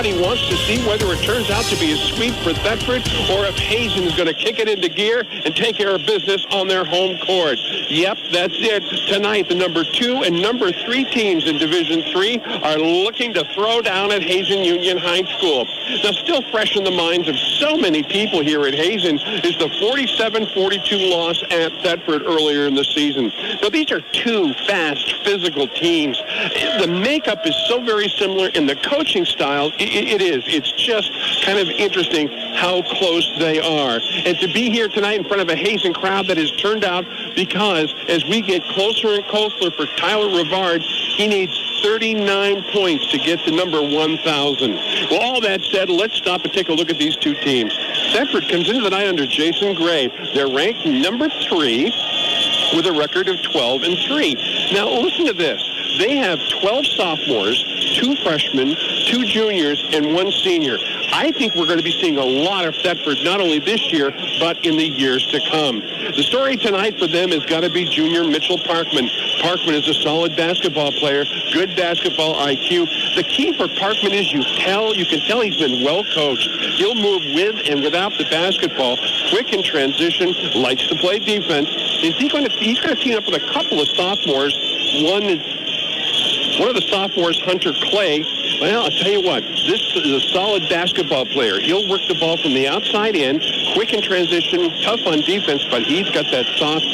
everybody wants to see whether it turns out to be a sweep for Thetford or if Hazen is going to kick it into gear and take care of business on their home court. Yep, that's it. Tonight, the number 2 and number 3 teams in Division III are looking to throw down at Hazen Union High School. Now, still fresh in the minds of so many people here at Hazen is the 47-42 loss at Thetford earlier in the season. Now, these are two fast, physical teams. The makeup is so very similar in the coaching style. It is. It's just kind of interesting how close they are. And to be here tonight in front of a Hazen crowd that has turned out because as we get closer and closer for Tyler Rivard, he needs 39 points to get to number 1,000. Well, all that said, let's stop and take a look at these two teams. Thetford comes into the night under Jason Gray. They're ranked number 3 with a record of 12-3. Now, listen to this. They have 12 sophomores, 2 freshmen, 2 juniors, and 1 senior. I think we're going to be seeing a lot of Thetford, not only this year, but in the years to come. The story tonight for them has got to be junior Mitchell Parkman. Parkman is a solid basketball player, good basketball IQ. The key for Parkman is you can tell he's been well coached. He'll move with and without the basketball, quick in transition, likes to play defense. He's going to team up with a couple of sophomores. One of the sophomores, Hunter Clay. Well, I'll tell you what, this is a solid basketball player. He'll work the ball from the outside in, quick in transition, tough on defense, but he's got that soft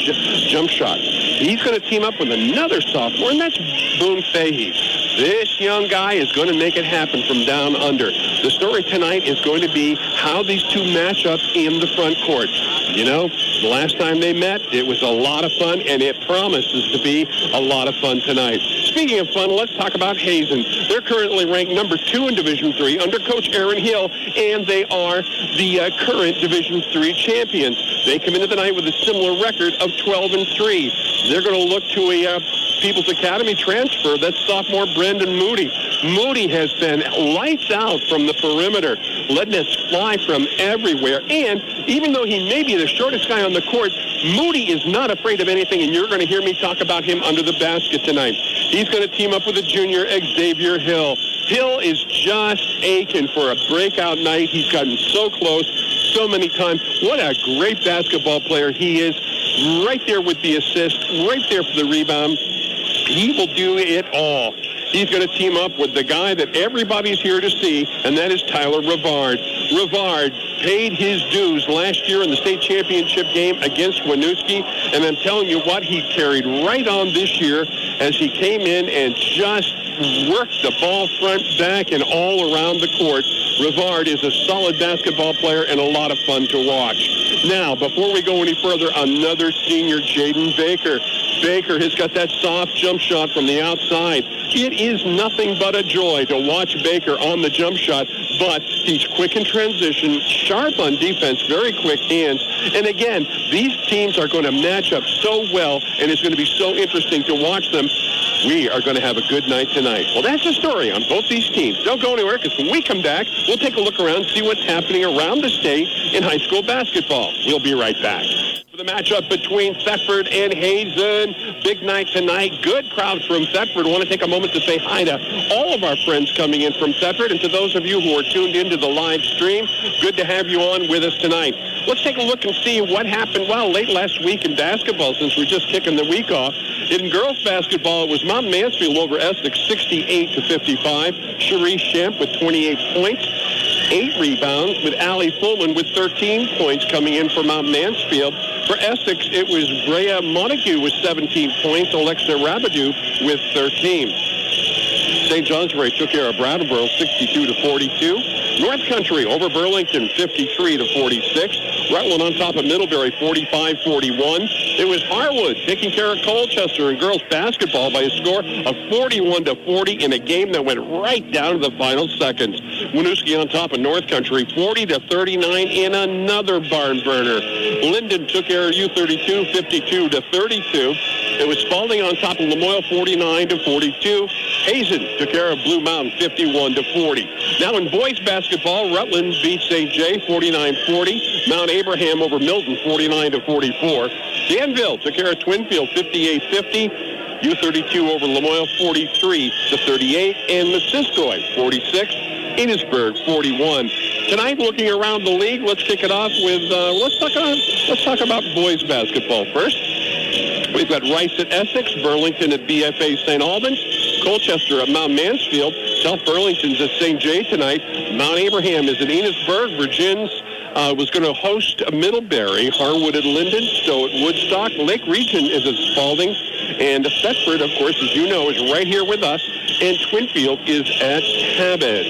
jump shot. He's going to team up with another sophomore, and that's Boone Fahey. This young guy is going to make it happen from down under. The story tonight is going to be how these two match up in the front court. You know, the last time they met, it was a lot of fun, and it promises to be a lot of fun tonight. Speaking of fun, let's talk about Hazen. They're currently ranked number 2 in Division III under Coach Aaron Hill, and they are the current Division III champions. They come into the night with a similar record of 12-3. They're going to look to a People's Academy transfer. That's sophomore Brendan Moody. Moody has been lights out from the perimeter, letting us fly from everywhere. And even though he may be the shortest guy on the court, Moody is not afraid of anything, and you're going to hear me talk about him under the basket tonight. He's going to team up with a junior, Xavier Hill. Hill is just aching for a breakout night. He's gotten so close so many times. What a great basketball player he is. Right there with the assist, right there for the rebound. He will do it all. He's going to team up with the guy that everybody's here to see, and that is Tyler Rivard. Rivard paid his dues last year in the state championship game against Winooski, and I'm telling you what, he carried right on this year as he came in and just worked the ball front, back, and all around the court. Rivard is a solid basketball player and a lot of fun to watch. Now, before we go any further, another senior, Jaden Baker. Baker has got that soft jump shot from the outside. It is nothing but a joy to watch Baker on the jump shot, but he's quick in transition, sharp on defense, very quick hands. And again, these teams are going to match up so well, and it's going to be so interesting to watch them. We are going to have a good night tonight. Well, that's the story on both these teams. Don't go anywhere, because when we come back, we'll take a look around, see what's happening around the state in high school basketball. We'll be right back. For the matchup between Thetford and Hazen, big night tonight. Good crowd from Thetford. I want to take a moment to say hi to all of our friends coming in from Thetford, and to those of you who are tuned into the live stream, good to have you on with us tonight. Let's take a look and see what happened, late last week in basketball, since we're just kicking the week off. In girls basketball, it was Mount Mansfield over Essex, 68-55. Cherie Shemp with 28 points. 8 rebounds, with Allie Fullman with 13 points coming in for Mount Mansfield. For Essex, it was Brea Montague with 17 points, Alexa Rabidou with 13. St. Johnsbury took care of Brattleboro 62-42. North Country over Burlington 53-46. Rutland on top of Middlebury 45-41. It was Harwood taking care of Colchester in girls basketball by a score of 41-40 in a game that went right down to the final seconds. Winooski on top of North Country 40-39 in another barn burner. Linden took care of U32 52-32. It was Spalding on top of Lamoille 49-42. Hazen took care of Blue Mountain 51-40. Now in boys basketball, Rutland beat St. J 49-40. Mount Abraham over Milton 49-44. Danville took care of Twinfield 58-50. U32 over Lamoille 43-38. And Missisquoi 46 Enosburg 41. Tonight, looking around the league, let's kick it off with, let's talk about boys basketball first. We've got Rice at Essex, Burlington at BFA St. Albans, Colchester at Mount Mansfield, South Burlington's at St. J tonight, Mount Abraham is at Enosburg, Virgins was going to host Middlebury, Harwood at Linden, Stowe at Woodstock, Lake Region is at Spalding, and Thetford, of course, as you know, is right here with us, and Twinfield is at Cabot.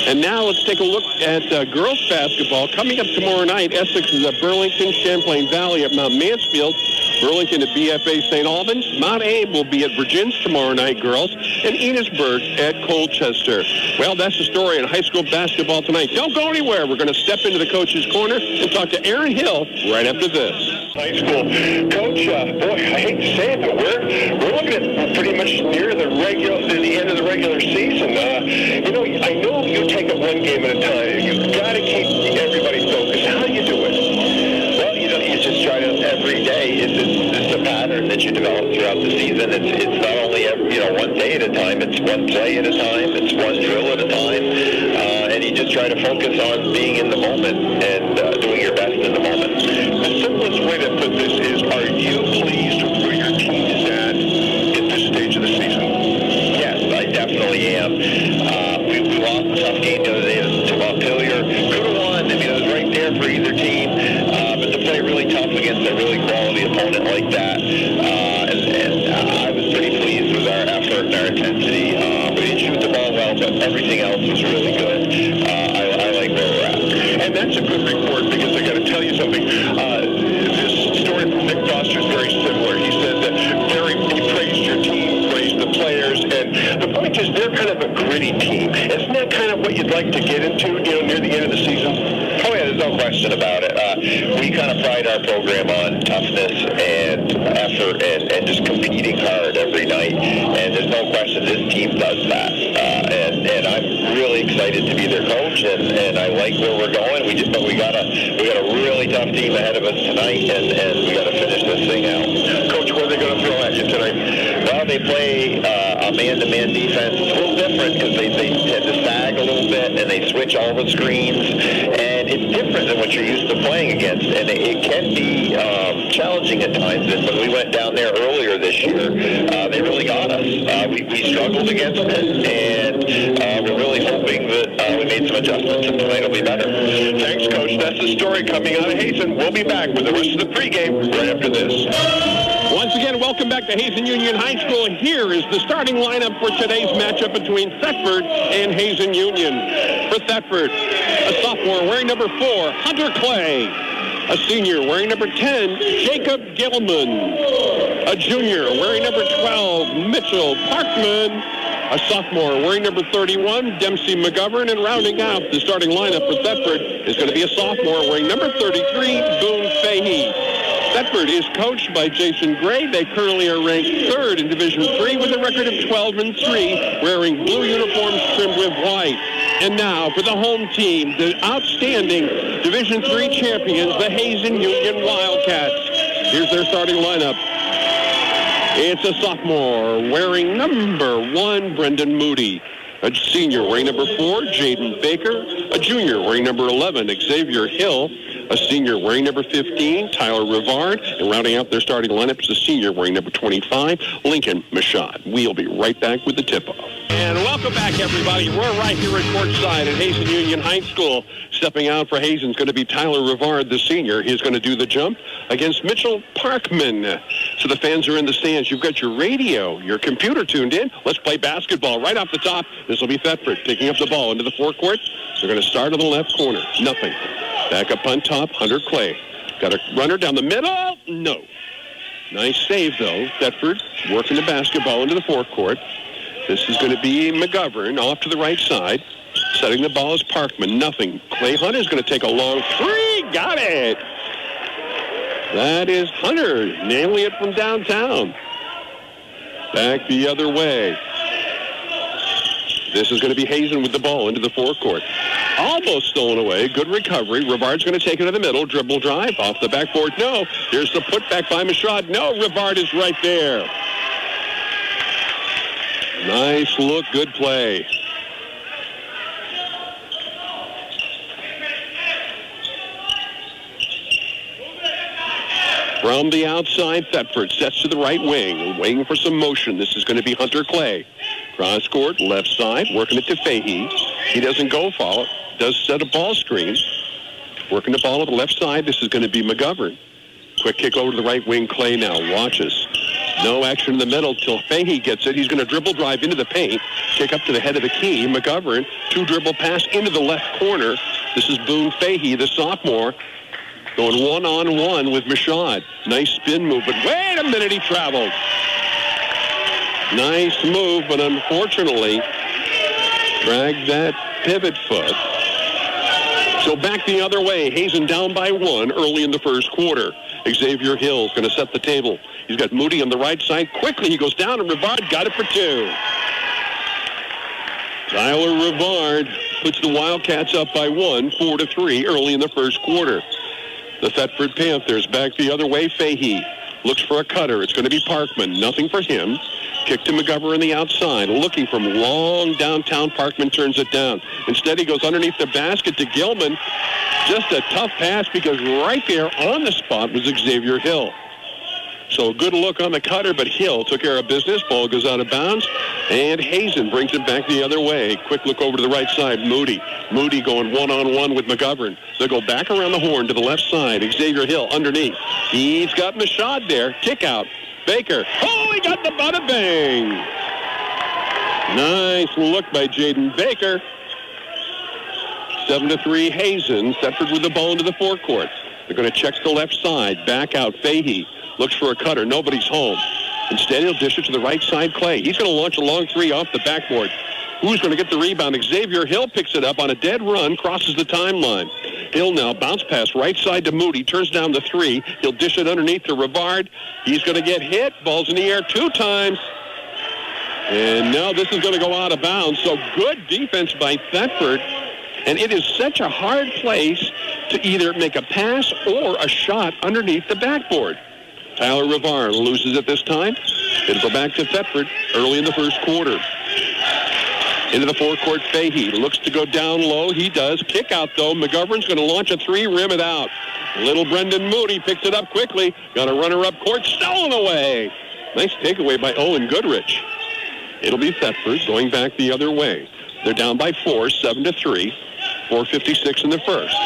And now let's take a look at girls basketball. Coming up tomorrow night, Essex is at Burlington, Champlain Valley at Mount Mansfield, Burlington at BFA St. Albans, Mount Abe will be at Virgins tomorrow night, girls, and Enosburg at Colchester. Well, that's the story in high school basketball tonight. Don't go anywhere. We're going to step into the coach's corner and talk to Aaron Hill right after this. High school coach, boy, I hate to say it, but we're looking at pretty much near the end of the regular season. I know you take it one game at a time. You've got to keep everybody focused. How do you do it? Well, you just try to every day. It's a pattern that you develop throughout the season. It's not only one day at a time. It's one play at a time. It's one drill at a time. And you just try to focus on being in the moment and doing your best in the moment. The simplest way to put this is, are you pleased with where your team is at this stage of the season? Yes, I definitely am. We lost a tough game the other day to Montpelier. Could have won. I mean, it was right there for either team. But to play really tough against a really quality opponent like that, and I was pretty pleased with our effort and our intensity. We didn't shoot the ball well, but everything else was really good. I like where we're at. And that's a good report, because I got to tell you something. This story from Nick Foster is very similar. He said that he praised your team, praised the players, and the point is they're kind of a gritty team. Isn't that kind of what you'd like to get into, near the end of the season? Oh yeah, there's no question about it. We kind of pride our program on toughness and effort and just competing hard every night. And there's no question this team does that. And I'm really excited to be their coach, and I like where we're going. But we got a really tough team ahead of us tonight, and we got to finish this thing out. Coach, what are they going to throw at you tonight? Well, they play a man-to-man defense. It's a little different because they tend to sag a little bit, and they switch all the screens. And it's different than what you're used to playing against, and it can be challenging at times. And when we went down there earlier this year, they really got us. We struggled against it, and we're really hoping that we made some adjustments, and tonight will be better. Thanks, Coach. That's the story coming out of Hazen. We'll be back with the rest of the pregame right after this. Once again, welcome back to Hazen Union High School. Here is the starting lineup for today's matchup between Thetford and Hazen Union. For Thetford, a sophomore wearing number 4, Hunter Clay. A senior wearing number 10, Jacob Gilman. A junior wearing number 12, Mitchell Parkman. A sophomore wearing number 31, Dempsey McGovern. And rounding out the starting lineup for Thetford is going to be a sophomore wearing number 33, Boone Fahey. Thetford is coached by Jason Gray. They currently are ranked 3rd in Division III with a record of 12-3, wearing blue uniforms trimmed with white. And now for the home team, the outstanding Division III champions, the Hazen Union Wildcats. Here's their starting lineup. It's a sophomore wearing number 1, Brendan Moody. A senior wearing number 4, Jaden Baker. A junior wearing number 11, Xavier Hill. A senior wearing number 15, Tyler Rivard. And rounding out their starting lineup is a senior wearing number 25, Lincoln Mashad. We'll be right back with the tip-off. And welcome back, everybody. We're right here at courtside at Hazen Union High School. Stepping out for Hazen is going to be Tyler Rivard, the senior. He's going to do the jump against Mitchell Parkman. So the fans are in the stands. You've got your radio, your computer tuned in. Let's play basketball right off the top. This will be Thetford picking up the ball into the forecourt. They're going to start on the left corner. Nothing. Back up on top, Hunter Clay. Got a runner down the middle. No. Nice save, though. Thetford working the basketball into the forecourt. This is going to be McGovern off to the right side. Setting the ball is Parkman. Nothing. Clay Hunter is going to take a long three. Got it. That is Hunter nailing it from downtown. Back the other way. This is going to be Hazen with the ball into the forecourt. Almost stolen away. Good recovery. Rivard's going to take it to the middle. Dribble drive off the backboard. No. Here's the putback by Mashad. No. Rivard is right there. Nice look. Good play. From the outside, Thetford sets to the right wing, waiting for some motion. This is going to be Hunter Clay. Cross court, left side, working it to Fahey. He doesn't go for it. Does set a ball screen. Working the ball to the left side. This is going to be McGovern. Quick kick over to the right wing. Clay now watches. No action in the middle till Fahey gets it. He's going to dribble drive into the paint. Kick up to the head of the key. McGovern, 2-dribble pass into the left corner. This is Boone Fahey, the sophomore, going one-on-one with Michaud. Nice spin move, but wait a minute, he traveled. Nice move, but unfortunately, dragged that pivot foot. So back the other way. Hazen down by 1 early in the first quarter. Xavier Hill's going to set the table. He's got Moody on the right side. Quickly, he goes down, and Rivard got it for 2. Tyler Rivard puts the Wildcats up by 1, 4-3 early in the first quarter. The Thetford Panthers back the other way. Fahey looks for a cutter. It's going to be Parkman. Nothing for him. Kick to McGovern on the outside. Looking from long downtown. Parkman turns it down. Instead, he goes underneath the basket to Gilman. Just a tough pass because right there on the spot was Xavier Hill. So a good look on the cutter, but Hill took care of business. Ball goes out of bounds, and Hazen brings it back the other way. Quick look over to the right side. Moody going one-on-one with McGovern. They'll go back around the horn to the left side. Xavier Hill underneath. He's got Michaud there. Kick out. Baker. Oh, he got the bada bang. Nice look by Jaden Baker. 7-3 Hazen. Thetford with the ball into the forecourt. They're going to check the left side. Back out. Fahey looks for a cutter. Nobody's home. Instead, he'll dish it to the right side. Clay. He's going to launch a long 3 off the backboard. Who's going to get the rebound? Xavier Hill picks it up on a dead run, crosses the timeline. Hill now bounce pass right side to Moody, turns down the 3. He'll dish it underneath to Rivard. He's going to get hit. Ball's in the air 2 times. And now this is going to go out of bounds. So good defense by Thetford. And it is such a hard place to either make a pass or a shot underneath the backboard. Tyler Rivard loses it this time. It'll go back to Thetford early in the first quarter. Into the forecourt, Fahey looks to go down low. He does. Kick out, though. McGovern's going to launch a 3, rim it out. Little Brendan Moody picks it up quickly. Got a runner up court, stolen away. Nice takeaway by Owen Goodrich. It'll be Thetford going back the other way. They're down by 4, 7-3. 4:56 in the first.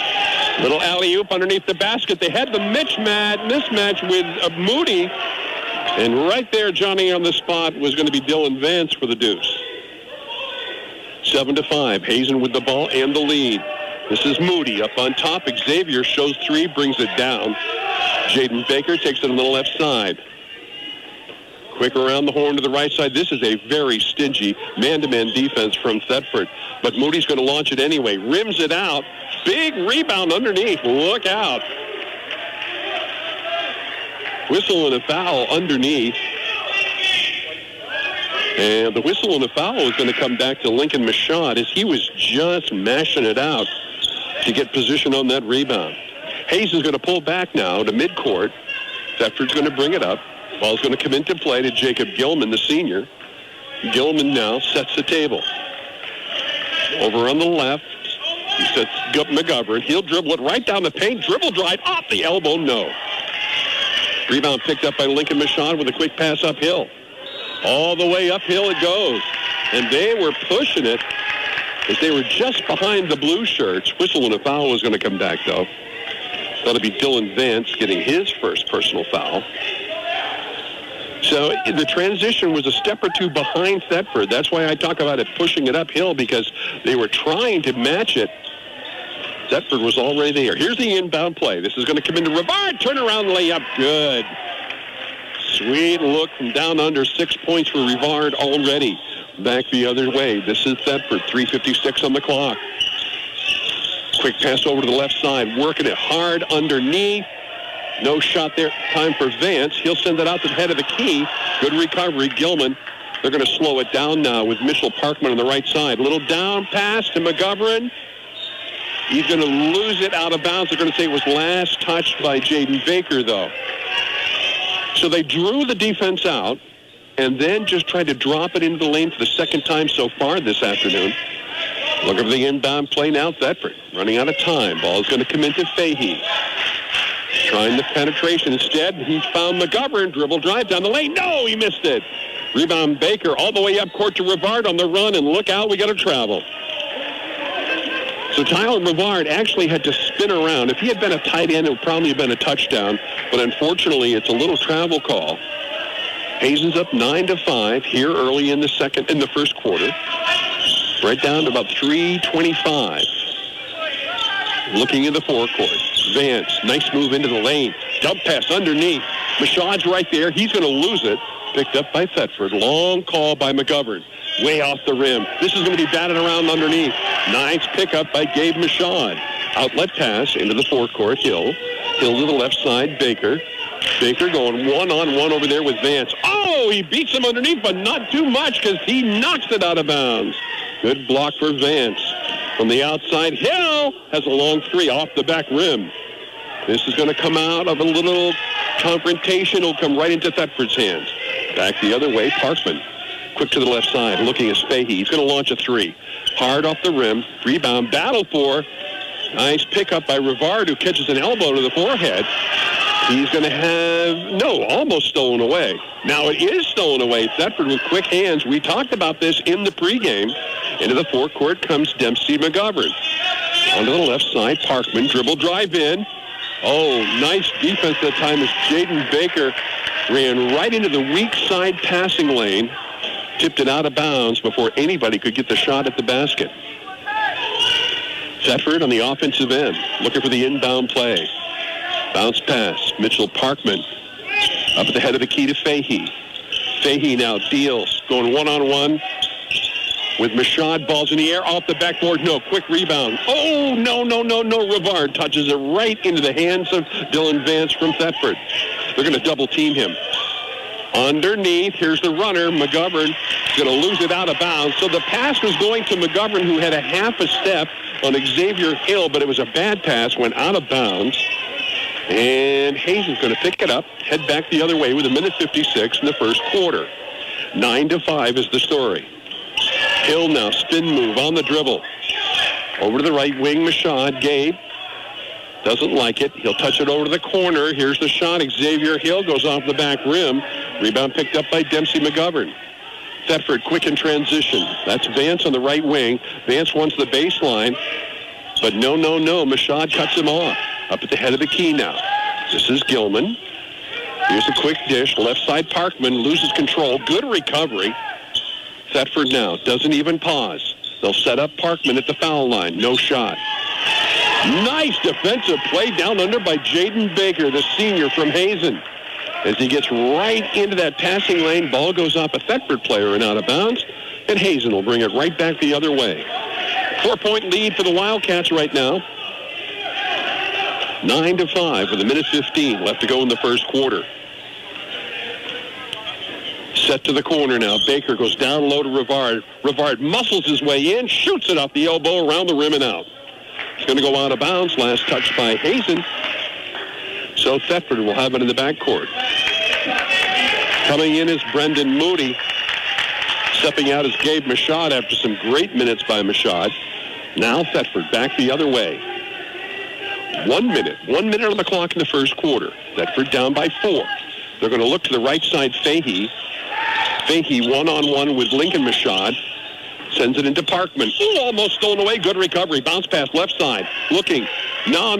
Little alley-oop underneath the basket. They had the mismatch with Moody. And right there, Johnny on the spot was going to be Dylan Vance for the deuce. 7-5. Hazen with the ball and the lead. This is Moody up on top. Xavier shows 3, brings it down. Jaden Baker takes it on the left side. Quick around the horn to the right side. This is a very stingy man-to-man defense from Thetford. But Moody's going to launch it anyway. Rims it out. Big rebound underneath. Look out. Whistle and a foul underneath. And the whistle and the foul is going to come back to Lincoln Michaud as he was just mashing it out to get position on that rebound. Hazen's going to pull back now to midcourt. Thetford's going to bring it up. Ball's going to come into play to Jacob Gilman, the senior. Gilman now sets the table. Over on the left, he sets McGovern. He'll dribble it right down the paint. Dribble drive off the elbow, no. Rebound picked up by Lincoln Michaud with a quick pass uphill. All the way uphill it goes. And they were pushing it as they were just behind the blue shirts. Whistle and a foul was going to come back, though. That'll be Dylan Vance getting his first personal foul. So the transition was a step or 2 behind Thetford. That's why I talk about it pushing it uphill, because they were trying to match it. Thetford was already there. Here's the inbound play. This is going to come into Rivard. Turnaround layup. Good. Sweet look from down under. 6 points for Rivard already. Back the other way. This is Thetford. 3:56 on the clock. Quick pass over to the left side. Working it hard underneath. No shot there. Time for Vance. He'll send it out to the head of the key. Good recovery. Gilman. They're going to slow it down now with Mitchell Parkman on the right side. Little down pass to McGovern. He's going to lose it out of bounds. They're going to say it was last touched by Jaden Baker, though. So they drew the defense out and then just tried to drop it into the lane for the second time so far this afternoon. Look at the inbound play now. Thetford running out of time. Ball is going to come into Fahey. Trying the penetration. Instead, he found McGovern. Dribble drive down the lane. No, he missed it. Rebound Baker all the way up court to Rivard on the run, and look out, we got to travel. So Tyler Rivard actually had to spin around. If he had been a tight end, it would probably have been a touchdown, but unfortunately, it's a little travel call. Hazen's up 9-5 here early in the first quarter. Right down to about 3:25. Looking in the forecourt. Vance, nice move into the lane. Dump pass underneath. Mashad's right there. He's going to lose it. Picked up by Thetford. Long call by McGovern. Way off the rim. This is going to be batted around underneath. Nice pickup by Gabe Mashad. Outlet pass into the forecourt. Hill. Hill to the left side. Baker. Baker going one-on-one over there with Vance. Oh, he beats him underneath, but not too much because he knocks it out of bounds. Good block for Vance. From the outside, Hill has a long three off the back rim. This is going to come out of a little confrontation. It'll come right into Thetford's hands. Back the other way, Parkman. Quick to the left side, looking at Spahey. He's going to launch a three. Hard off the rim. Rebound, battle for. Nice pickup by Rivard, who catches an elbow to the forehead. He's going to have, almost stolen away. Now it is stolen away. Thetford with quick hands. We talked about this in the pregame. Into the forecourt comes Dempsey McGovern. Onto the left side, Parkman, dribble drive in. Oh, nice defense that time as Jaden Baker ran right into the weak side passing lane. Tipped it out of bounds before anybody could get the shot at the basket. Thetford on the offensive end, looking for the inbound play. Bounce pass, Mitchell Parkman up at the head of the key to Fahey. Fahey now deals, going one-on-one with Mashad. Balls in the air, off the backboard. No, quick rebound. Oh, no. Rivard touches it right into the hands of Dylan Vance from Thetford. They're going to double team him. Underneath, here's the runner, McGovern. He's going to lose it out of bounds. So the pass was going to McGovern, who had a half a step on Xavier Hill, but it was a bad pass, went out of bounds. And Hazen's going to pick it up, head back the other way with 1:56 in the first quarter. 9-5 is the story. Hill now, spin move on the dribble. Over to the right wing, Mashad. Gabe doesn't like it. He'll touch it over to the corner. Here's the shot. Xavier Hill goes off the back rim. Rebound picked up by Dempsey McGovern. Thetford quick in transition. That's Vance on the right wing. Vance wants the baseline. But no. Mashad cuts him off. Up at the head of the key now. This is Gilman. Here's a quick dish. Left side Parkman loses control. Good recovery. Thetford now doesn't even pause. They'll set up Parkman at the foul line. No shot. Nice defensive play down under by Jaden Baker, the senior from Hazen. As he gets right into that passing lane, ball goes off a Thetford player and out of bounds, and Hazen will bring it right back the other way. 4-point lead for the Wildcats right now. 9-5 with 1:15 left to go in the first quarter. Set to the corner now. Baker goes down low to Rivard. Rivard muscles his way in, shoots it off the elbow around the rim and out. It's going to go out of bounds. Last touch by Hazen. So Thetford will have it in the backcourt. Coming in is Brendan Moody. Stepping out is Gabe Mashad after some great minutes by Mashad. Now Thetford back the other way. 1 minute. 1 minute on the clock in the first quarter. Thetford down by 4. They're going to look to the right side, Fahey. Fahey one-on-one with Lincoln Mashad. Sends it into Parkman. Ooh, almost stolen away. Good recovery. Bounce pass left side. Looking. No.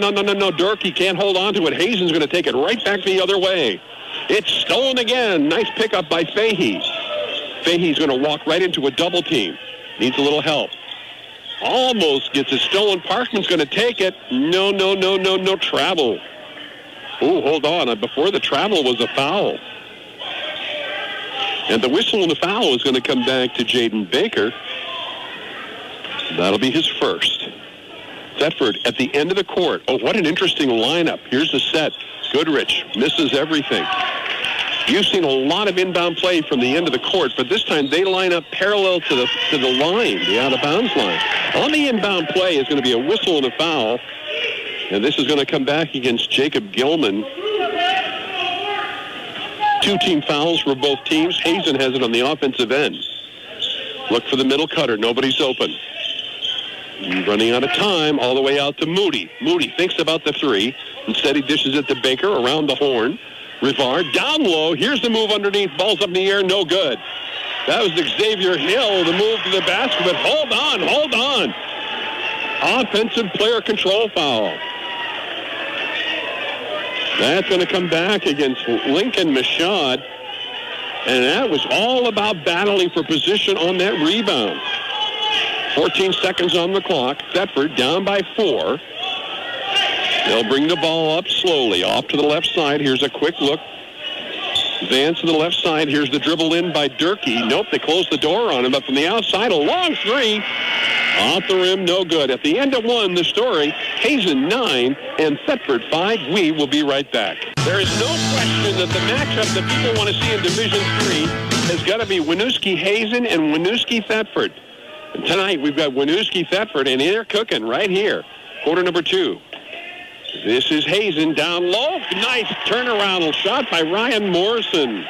Durkee can't hold on to it. Hazen's going to take it right back the other way. It's stolen again. Nice pickup by Fahey. Fahey's going to walk right into a double team. Needs a little help. Almost gets it stolen. Parkman's going to take it. No. Travel. Ooh, hold on. Before the travel was a foul. And the whistle and the foul is going to come back to Jaden Baker. That'll be his first. Thetford at the end of the court. Oh, what an interesting lineup. Here's the set. Goodrich misses everything. You've seen a lot of inbound play from the end of the court, but this time they line up parallel to the line, the out-of-bounds line. On the inbound play is going to be a whistle and a foul, and this is going to come back against Jacob Gilman. 2 team fouls for both teams. Hazen has it on the offensive end. Look for the middle cutter. Nobody's open. Running out of time, all the way out to Moody. Moody thinks about the three. Instead, he dishes it to Baker around the horn. Rivard down low. Here's the move underneath. Ball's up in the air. No good. That was Xavier Hill, the move to the basket. But hold on. Offensive player control foul. That's going to come back against Lincoln Michaud. And that was all about battling for position on that rebound. 14 seconds on the clock. Thetford down by 4. They'll bring the ball up slowly. Off to the left side. Here's a quick look. Vance to the left side. Here's the dribble in by Durkee. Nope, they closed the door on him. But from the outside, a long three. Off the rim, no good. At the end of 1, the story, Hazen 9 and Thetford 5. We will be right back. There is no question that the matchup that people want to see in Division 3 has got to be Winooski-Hazen and Winooski-Thetford. And tonight we've got Winooski-Thetford, and they're cooking right here. Quarter number 2. This is Hazen down low. Nice turnaround shot by Ryan Morrison.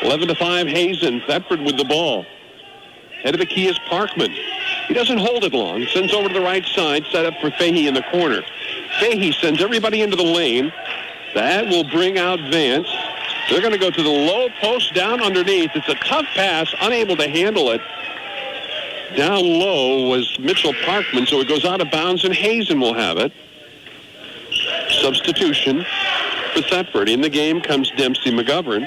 11-5 Hazen. Thetford with the ball. Head of the key is Parkman. He doesn't hold it long. Sends over to the right side. Set up for Fahey in the corner. Fahey sends everybody into the lane. That will bring out Vance. They're going to go to the low post down underneath. It's a tough pass. Unable to handle it. Down low was Mitchell Parkman, so it goes out of bounds, and Hazen will have it. Substitution for Thetford. In the game comes Dempsey McGovern.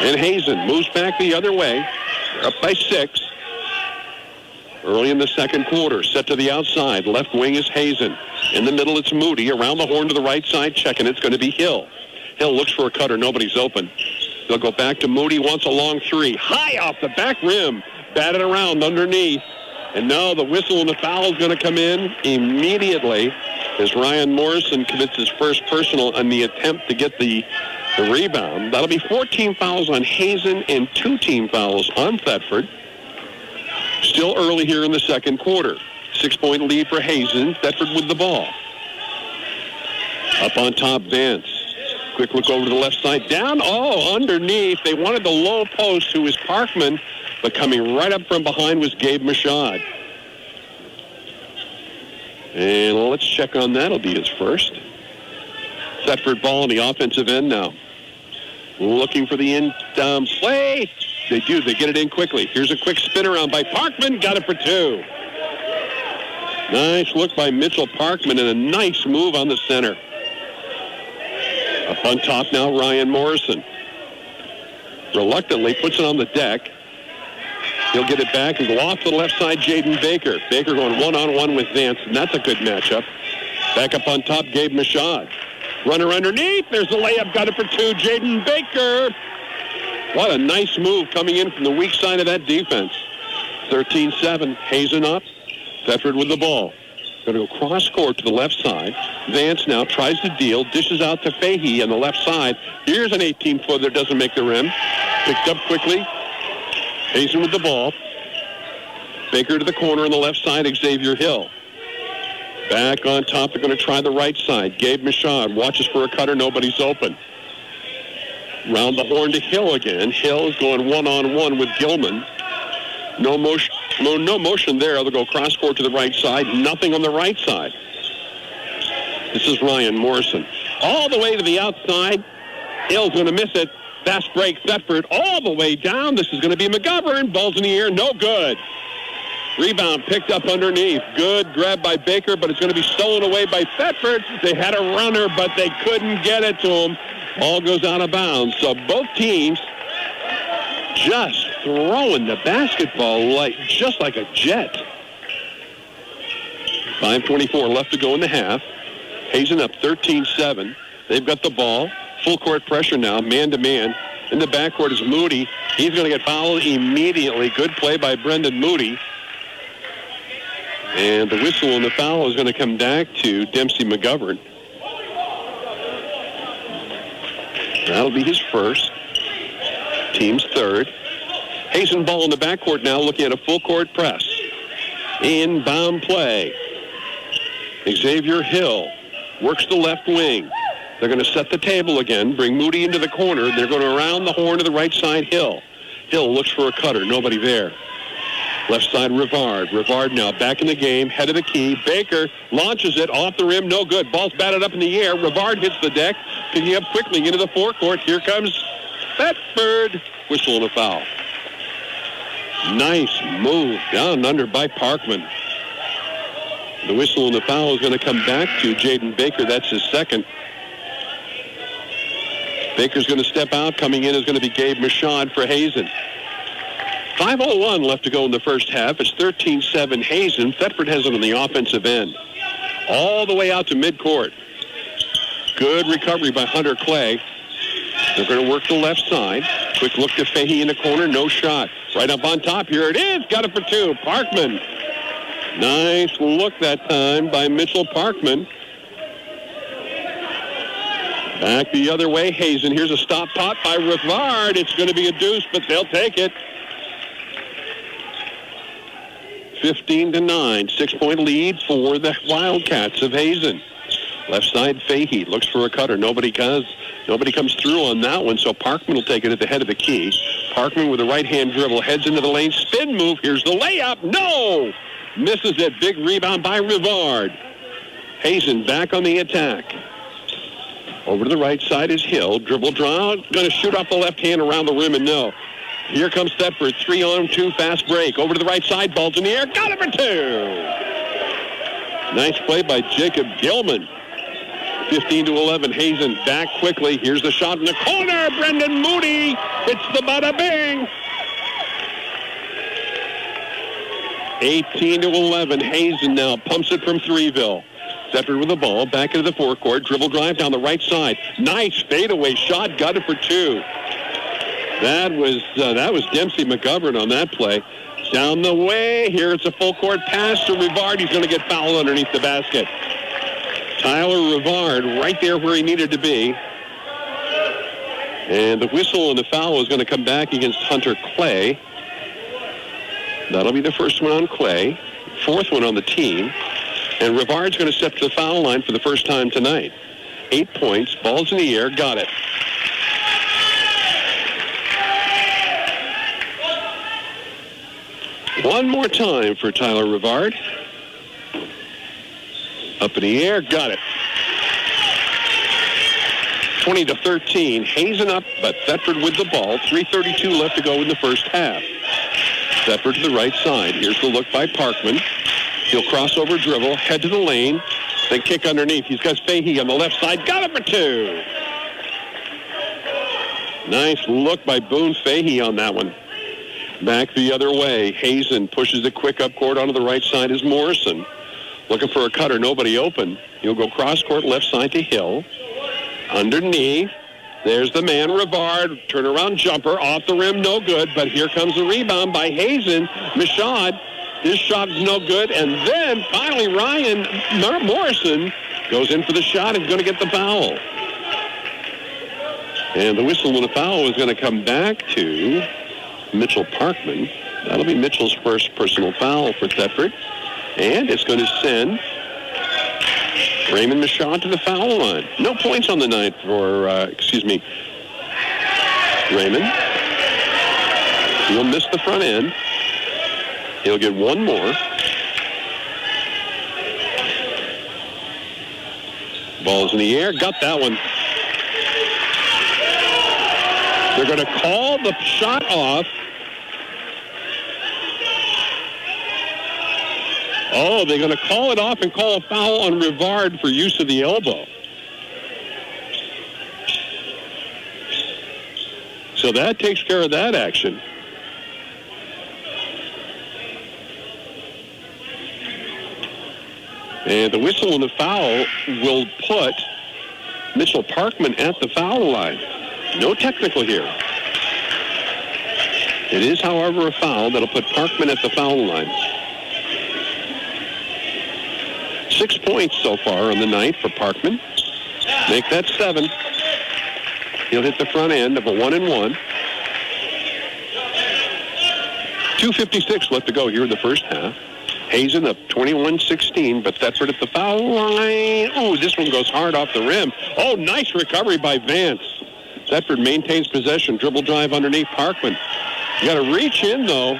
And Hazen moves back the other way. They're up by 6. Early in the second quarter. Set to the outside. Left wing is Hazen. In the middle, it's Moody. Around the horn to the right side, checking. It's going to be Hill. Hill looks for a cutter. Nobody's open. They'll go back to Moody. Wants a long three. High off the back rim. Batted around underneath. And now the whistle and the foul is going to come in immediately as Ryan Morrison commits his first personal on the attempt to get the rebound. That'll be 14 fouls on Hazen and 2 team fouls on Thetford. Still early here in the second quarter. 6-point lead for Hazen. Thetford with the ball. Up on top, Vance. Quick look over to the left side. Down, underneath. They wanted the low post, who was Parkman. But coming right up from behind was Gabe Michaud. And let's check on that. It'll be his first. Thetford ball on the offensive end now. Looking for the in-down play. They do. They get it in quickly. Here's a quick spin around by Parkman. Got it for 2. Nice look by Mitchell Parkman and a nice move on the center. Up on top now, Ryan Morrison. Reluctantly puts it on the deck. He'll get it back and go off to the left side, Jaden Baker. Baker going one-on-one with Vance, and that's a good matchup. Back up on top, Gabe Michaud. Runner underneath. There's the layup. Got it for 2. Jaden Baker. What a nice move coming in from the weak side of that defense. 13-7. Hazen up. Thetford with the ball. Going to go cross court to the left side. Vance now tries to deal. Dishes out to Fahey on the left side. Here's an 18-footer that doesn't make the rim. Picked up quickly. Hazen with the ball. Baker to the corner on the left side, Xavier Hill. Back on top, they're going to try the right side. Gabe Michaud watches for a cutter. Nobody's open. Round the horn to Hill again. Hill is going one-on-one with Gilman. No motion there. They'll go cross court to the right side. Nothing on the right side. This is Ryan Morrison. All the way to the outside. Hill's going to miss it. Fast break, Thetford all the way down. This is going to be McGovern. Ball's in the air, no good. Rebound picked up underneath. Good grab by Baker, but it's going to be stolen away by Thetford. They had a runner, but they couldn't get it to him. Ball goes out of bounds. So both teams just throwing the basketball just like a jet. 5:24 left to go in the half. Hazen up 13-7. They've got the ball. Full court pressure now, man-to-man. In the backcourt is Moody. He's going to get fouled immediately. Good play by Brendan Moody. And the whistle and the foul is going to come back to Dempsey McGovern. That'll be his first. Team's third. Hazen ball in the backcourt now, looking at a full court press. Inbound play. Xavier Hill works the left wing. They're going to set the table again, bring Moody into the corner. They're going to round the horn to the right side, Hill. Hill looks for a cutter. Nobody there. Left side, Rivard. Rivard now back in the game, head of the key. Baker launches it off the rim, no good. Ball's batted up in the air. Rivard hits the deck, picking up quickly into the forecourt. Here comes Thetford. Whistle and a foul. Nice move down and under by Parkman. The whistle and the foul is going to come back to Jaden Baker. That's his second. Baker's going to step out. Coming in is going to be Gabe Michaud for Hazen. 5:01 left to go in the first half. It's 13-7 Hazen. Thetford has it on the offensive end. All the way out to midcourt. Good recovery by Hunter Clay. They're going to work the left side. Quick look to Fahey in the corner. No shot. Right up on top. Here it is. Got it for two. Parkman. Nice look that time by Mitchell Parkman. Back the other way. Hazen. Here's a stop pot by Rivard. It's going to be a deuce, but they'll take it. 15-9, 6-point lead for the Wildcats of Hazen. Left side, Fahey looks for a cutter. Nobody comes through on that one, so Parkman will take it at the head of the key. Parkman with a right-hand dribble, heads into the lane, spin move. Here's the layup. No! Misses it. Big rebound by Rivard. Hazen back on the attack. Over to the right side is Hill. Dribble draw. Going to shoot off the left hand around the rim and no. Here comes Thetford. 3-on-2 fast break. Over to the right side. Ball's in the air. Got it for two. Nice play by Jacob Gilman. 15-11. Hazen back quickly. Here's the shot in the corner. Brendan Moody hits the bada bing. 18-11. Hazen now pumps it from Threeville. Thetford with the ball. Back into the forecourt. Dribble drive down the right side. Nice fadeaway shot. Got it for two. That was Dempsey McGovern on that play. Down the way. Here it's a full court pass to Rivard. He's going to get fouled underneath the basket. Tyler Rivard right there where he needed to be. And the whistle and the foul is going to come back against Hunter Clay. That'll be the first one on Clay. Fourth one on the team. And Rivard's going to step to the foul line for the first time tonight. 8 points. Ball's in the air. Got it. One more time for Tyler Rivard. Up in the air. Got it. 20-13. Hazen up, but Thetford with the ball. 3:32 left to go in the first half. Thetford to the right side. Here's the look by Parkman. He'll cross over dribble, head to the lane, then kick underneath. He's got Fahey on the left side. Got it for two. Nice look by Boone Fahey on that one. Back the other way. Hazen pushes the quick up court onto the right side is Morrison. Looking for a cutter. Nobody open. He'll go cross court left side to Hill. Underneath. There's the man, Rivard. Turnaround jumper off the rim. No good. But here comes the rebound by Hazen. Michaud. His shot is no good. And then finally Ryan Morrison goes in for the shot and is going to get the foul. And the whistle and the foul is going to come back to Mitchell Parkman. That'll be Mitchell's first personal foul for Thetford. And it's going to send Raymond Michaud to the foul line. No points on the night for, Raymond. He'll miss the front end. He'll get one more. Ball's in the air. Got that one. They're going to call the shot off. Oh, they're going to call it off and call a foul on Rivard for use of the elbow. So that takes care of that action. And the whistle and the foul will put Mitchell Parkman at the foul line. No technical here. It is, however, a foul that'll put Parkman at the foul line. 6 points so far on the night for Parkman. Make that 7. He'll hit the front end of a 1-and-1. 2:56 left to go here in the first half. Hazen up 21-16, but Thetford at the foul line. Oh, this one goes hard off the rim. Oh, nice recovery by Vance. Thetford maintains possession. Dribble drive underneath Parkman. You got to reach in, though.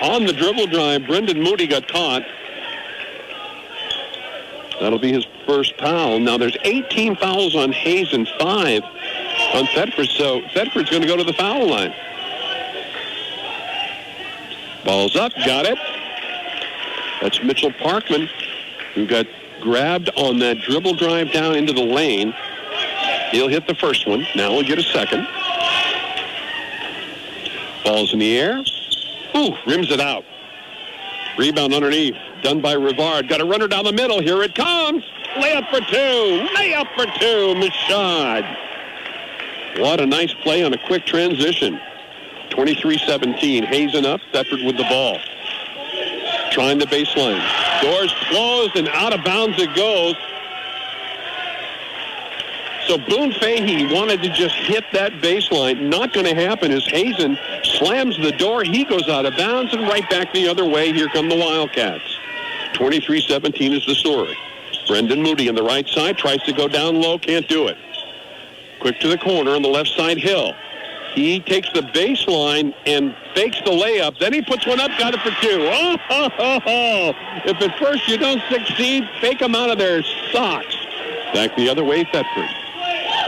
on the dribble drive. Brendan Moody got caught. That'll be his first foul. Now there's 18 fouls on Hazen, 5 on Thetford, so Thetford's going to go to the foul line. Ball's up, got it. That's Mitchell Parkman, who got grabbed on that dribble drive down into the lane. He'll hit the first one. Now he'll get a second. Ball's in the air. Ooh, rims it out. Rebound underneath. Done by Rivard. Got a runner down the middle. Here it comes. Layup for two. Layup for two. Mashad. What a nice play on a quick transition. 23-17. Hazen up. Thetford with the ball. Trying the baseline. Doors closed and out of bounds it goes. So Boone Fahey wanted to just hit that baseline. Not going to happen as Hazen slams the door. He goes out of bounds and right back the other way. Here come the Wildcats. 23-17 is the story. Brendan Moody on the right side tries to go down low. Can't do it. Quick to the corner on the left side, Hill. He takes the baseline and fakes the layup. Then he puts one up, got it for two. Oh, ho, ho, ho. If at first you don't succeed, fake them out of their socks. Back the other way, Thetford.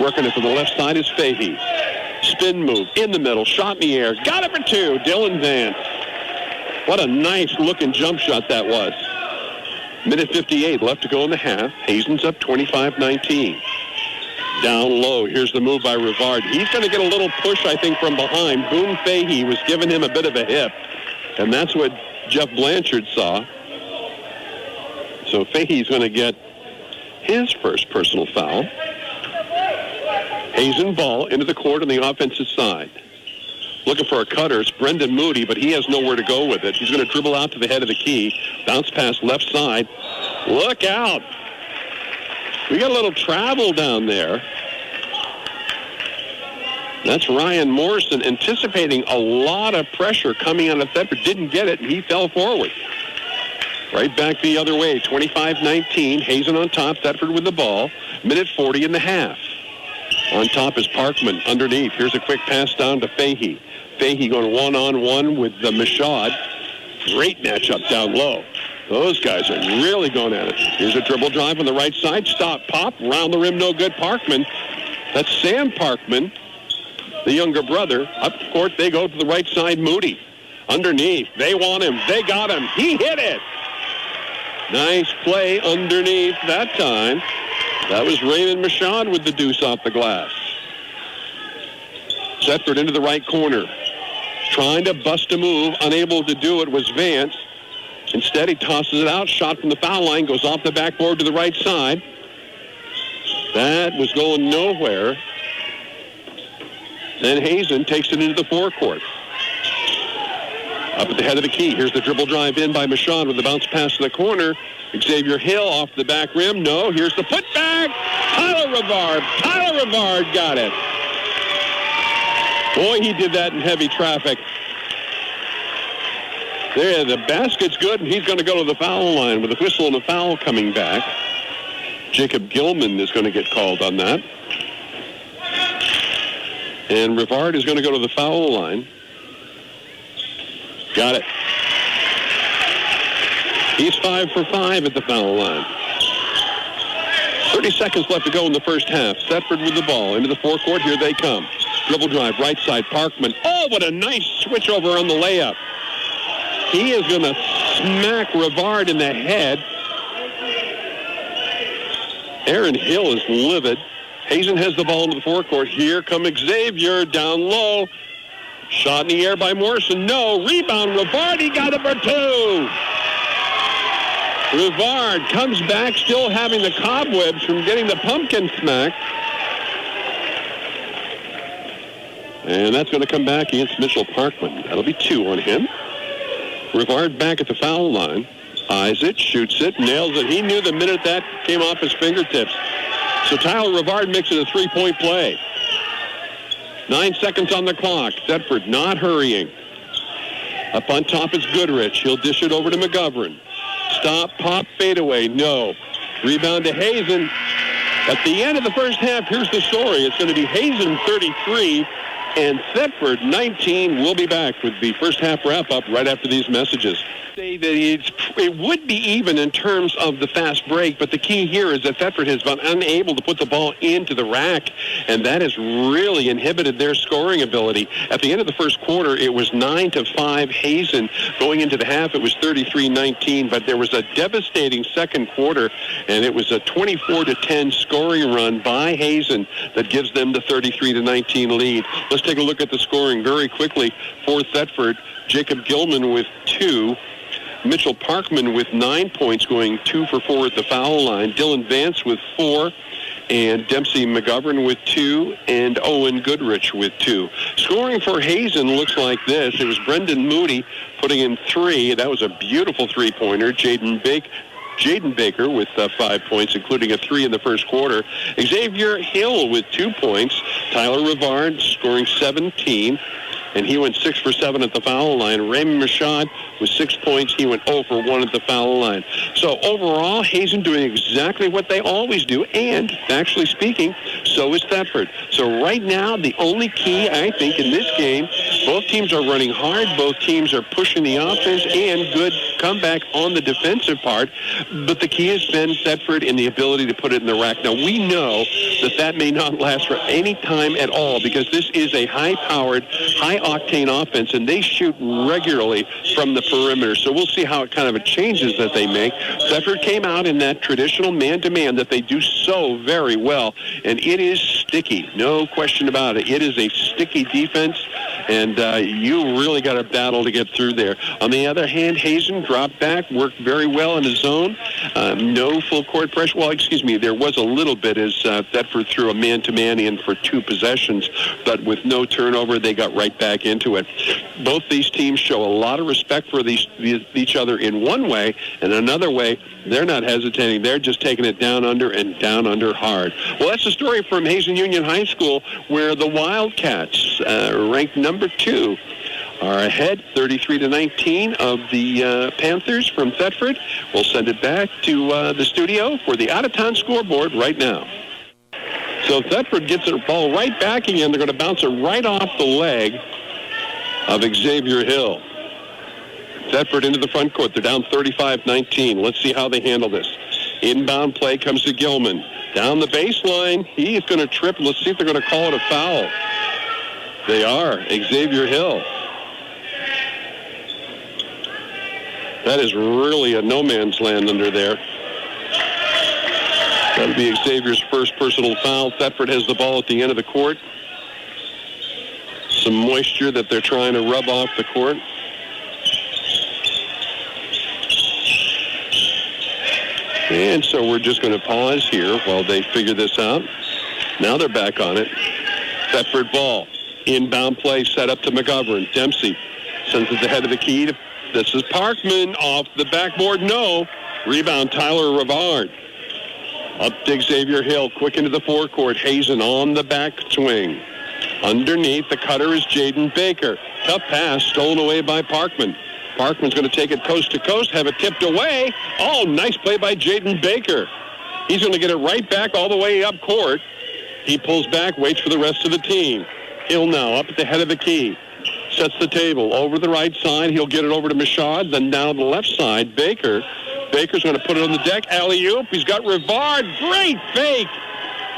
Working it from the left side is Fahey. Spin move in the middle, shot in the air. Got it for two, Dylan Vance. What a nice-looking jump shot that was. Minute 58 left to go in the half. Hazen's up 25-19. Down low. Here's the move by Rivard. He's going to get a little push, I think, from behind. Boone Fahey was giving him a bit of a hip, and that's what Jeff Blanchard saw. So Fahey's going to get his first personal foul. Hazen ball into the court on the offensive side. Looking for a cutter. It's Brendan Moody, but he has nowhere to go with it. He's going to dribble out to the head of the key. Bounce pass left side. Look out. We got a little travel down there. That's Ryan Morrison anticipating a lot of pressure coming out of Thetford. Didn't get it, and he fell forward. Right back the other way, 25-19. Hazen on top, Thetford with the ball. Minute 40 in the half. On top is Parkman underneath. Here's a quick pass down to Fahey. Fahey going one-on-one with the Mashad. Great matchup down low. Those guys are really going at it. Here's a dribble drive on the right side. Stop, pop, round the rim, no good. Parkman. That's Sam Parkman, the younger brother. Up court, they go to the right side. Moody. Underneath. They want him. They got him. He hit it. Nice play underneath that time. That was Raymond Mashad with the deuce off the glass. Thetford into the right corner. Trying to bust a move. Unable to do it was Vance. Instead, he tosses it out. Shot from the foul line. Goes off the backboard to the right side. That was going nowhere. Then Hazen takes it into the forecourt. Up at the head of the key. Here's the dribble drive in by Mashad with the bounce pass to the corner. Xavier Hill off the back rim. No, here's the putback. Tyler Rivard. Tyler Rivard got it. Boy, he did that in heavy traffic. There, the basket's good, and he's going to go to the foul line with a whistle and a foul coming back. Jacob Gilman is going to get called on that. And Rivard is going to go to the foul line. Got it. He's 5 for 5 at the foul line. 30 seconds left to go in the first half. Thetford with the ball into the forecourt. Here they come. Dribble drive, right side, Parkman. Oh, what a nice switch over on the layup. He is going to smack Rivard in the head. Aaron Hill is livid. Hazen has the ball into the forecourt. Here comes Xavier down low. Shot in the air by Morrison. No. Rebound. Rivard. He got it for two. Rivard comes back still having the cobwebs from getting the pumpkin smack. And that's going to come back against Mitchell Parkman. That'll be 2 on him. Rivard back at the foul line. Eyes it, shoots it, nails it. He knew the minute that came off his fingertips. So Tyler Rivard makes it a 3-point play. 9 seconds on the clock. Thetford not hurrying. Up on top is Goodrich. He'll dish it over to McGovern. Stop, pop, fadeaway. No. Rebound to Hazen. At the end of the first half, here's the story. It's going to be Hazen 33, and Thetford 19. We'll be back with the first half wrap-up right after these messages. Say that it would be even in terms of the fast break, but the key here is that Thetford has been unable to put the ball into the rack, and that has really inhibited their scoring ability. At the end of the first quarter, it was 9-5 Hazen. Going into the half, it was 33-19, but there was a devastating second quarter, and it was a 24-10 scoring run by Hazen that gives them the 33-19 lead. Let's take a look at the scoring very quickly for Thetford. Jacob Gilman with 2. Mitchell Parkman with 9 points, going 2 for 4 at the foul line. Dylan Vance with 4. And Dempsey McGovern with 2, and Owen Goodrich with 2. Scoring for Hazen looks like this. It was Brendan Moody putting in 3. That was a beautiful three-pointer. Jaden Baker with 5 points, including a 3 in the first quarter. Xavier Hill with 2 points. Tyler Rivard scoring 17. And he went 6 for 7 at the foul line. Raymond Mashad with 6 points. He went 0 for 1 at the foul line. So overall, Hazen doing exactly what they always do. And actually speaking, so is Thetford. So right now, the only key, I think, in this game, both teams are running hard. Both teams are pushing the offense and good comeback on the defensive part. But the key has been Thetford in the ability to put it in the rack. Now, we know that may not last for any time at all because this is a high-powered, high-octane offense, and they shoot regularly from the perimeter. So we'll see how it kind of changes that they make. Thetford came out in that traditional man-to-man that they do so very well, and it is sticky. No question about it. It is a sticky defense, and you really got a battle to get through there. On the other hand, Hazen dropped back, worked very well in his zone. No full court pressure. Well, excuse me, there was a little bit as Thetford threw a man-to-man in for 2 possessions, but with no turnover, they got right back into it. Both these teams show a lot of respect for each other in one way, and another way, they're not hesitating. They're just taking it down under and down under hard. Well, that's the story from Hazen Union High School, where the Wildcats, ranked number 2, are ahead 33-19 of the Panthers from Thetford. We'll send it back to the studio for the out-of-town scoreboard right now. So Thetford gets the ball right back again. They're going to bounce it right off the leg of Xavier Hill. Thetford into the front court. They're down 35-19. Let's see how they handle this. Inbound play comes to Gilman. Down the baseline. He's going to trip. Let's see if they're going to call it a foul. They are. Xavier Hill. That is really a no man's land under there. That'll be Xavier's first personal foul. Thetford has the ball at the end of the court. Some moisture that they're trying to rub off the court. And so we're just going to pause here while they figure this out. Now they're back on it. Thetford ball. Inbound play set up to McGovern. Dempsey sends it ahead of the key. This is Parkman off the backboard. No. Rebound Tyler Rivard. Up to Xavier Hill. Quick into the forecourt. Hazen on the back swing. Underneath, the cutter is Jaden Baker. Tough pass stolen away by Parkman. Parkman's going to take it coast to coast, have it tipped away. Oh, nice play by Jaden Baker. He's going to get it right back all the way up court. He pulls back, waits for the rest of the team. Hill now up at the head of the key. Sets the table over the right side. He'll get it over to Mashad. Then down the left side, Baker. Baker's going to put it on the deck. Alley-oop. He's got Rivard. Great fake.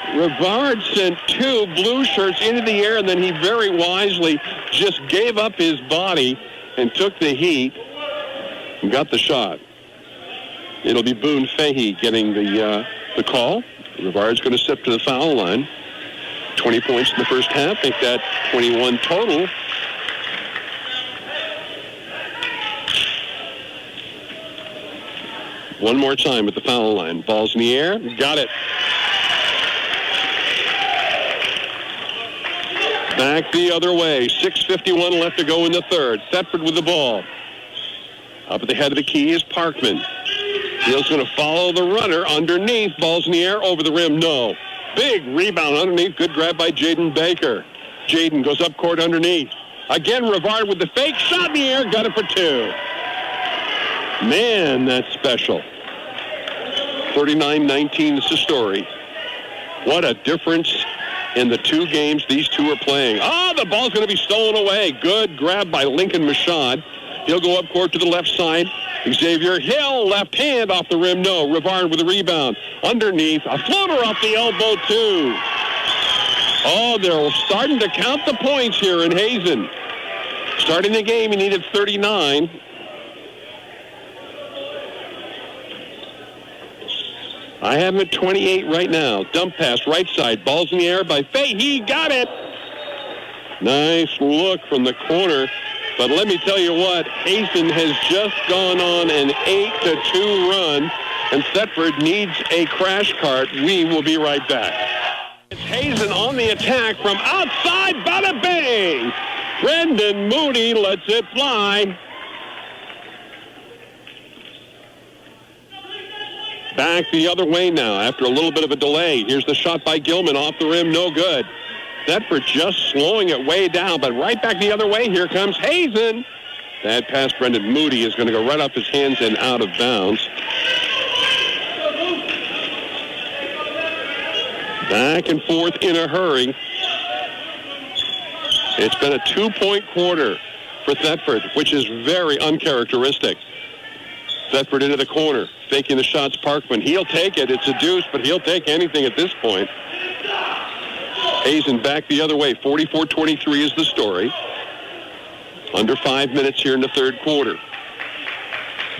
Rivard sent 2 blue shirts into the air, and then he very wisely just gave up his body and took the heat and got the shot. It'll be Boone Fahey getting the call. Rivard's going to step to the foul line. 20 points in the first half. Make that 21 total. One more time at the foul line. Ball's in the air. Got it. Back the other way. 6:51 left to go in the third. Thetford with the ball. Up at the head of the key is Parkman. Hill's going to follow the runner underneath. Ball's in the air. Over the rim. No. Big rebound underneath. Good grab by Jaden Baker. Jaden goes up court underneath. Again, Rivard with the fake. Shot in the air. Got it for 2. Man, that's special. 39-19 is the story. What a difference in the 2 games these two are playing. The ball's going to be stolen away. Good grab by Lincoln Michaud. He'll go up court to the left side. Xavier Hill, left hand off the rim. No. Rivard with a rebound. Underneath. A floater off the elbow, too. They're starting to count the points here in Hazen. Starting the game, he needed 39. I have him at 28 right now. Dump pass, right side. Ball's in the air by Fahey. Got it. Nice look from the corner. But let me tell you what, Hazen has just gone on an 8-2 run, and Thetford needs a crash cart. We will be right back. It's Hazen on the attack from outside. Bada bang! Brendan Moody lets it fly. Back the other way now after a little bit of a delay. Here's the shot by Gilman off the rim. No good. Thetford just slowing it way down, but right back the other way. Here comes Hazen. That pass, Brendan Moody, is going to go right off his hands and out of bounds. Back and forth in a hurry. It's been a 2-point quarter for Thetford, which is very uncharacteristic. Thetford into the corner, faking the shots. Parkman, he'll take it. It's a deuce, but he'll take anything at this point. Hazen back the other way. 44-23 is the story. Under 5 minutes here in the third quarter.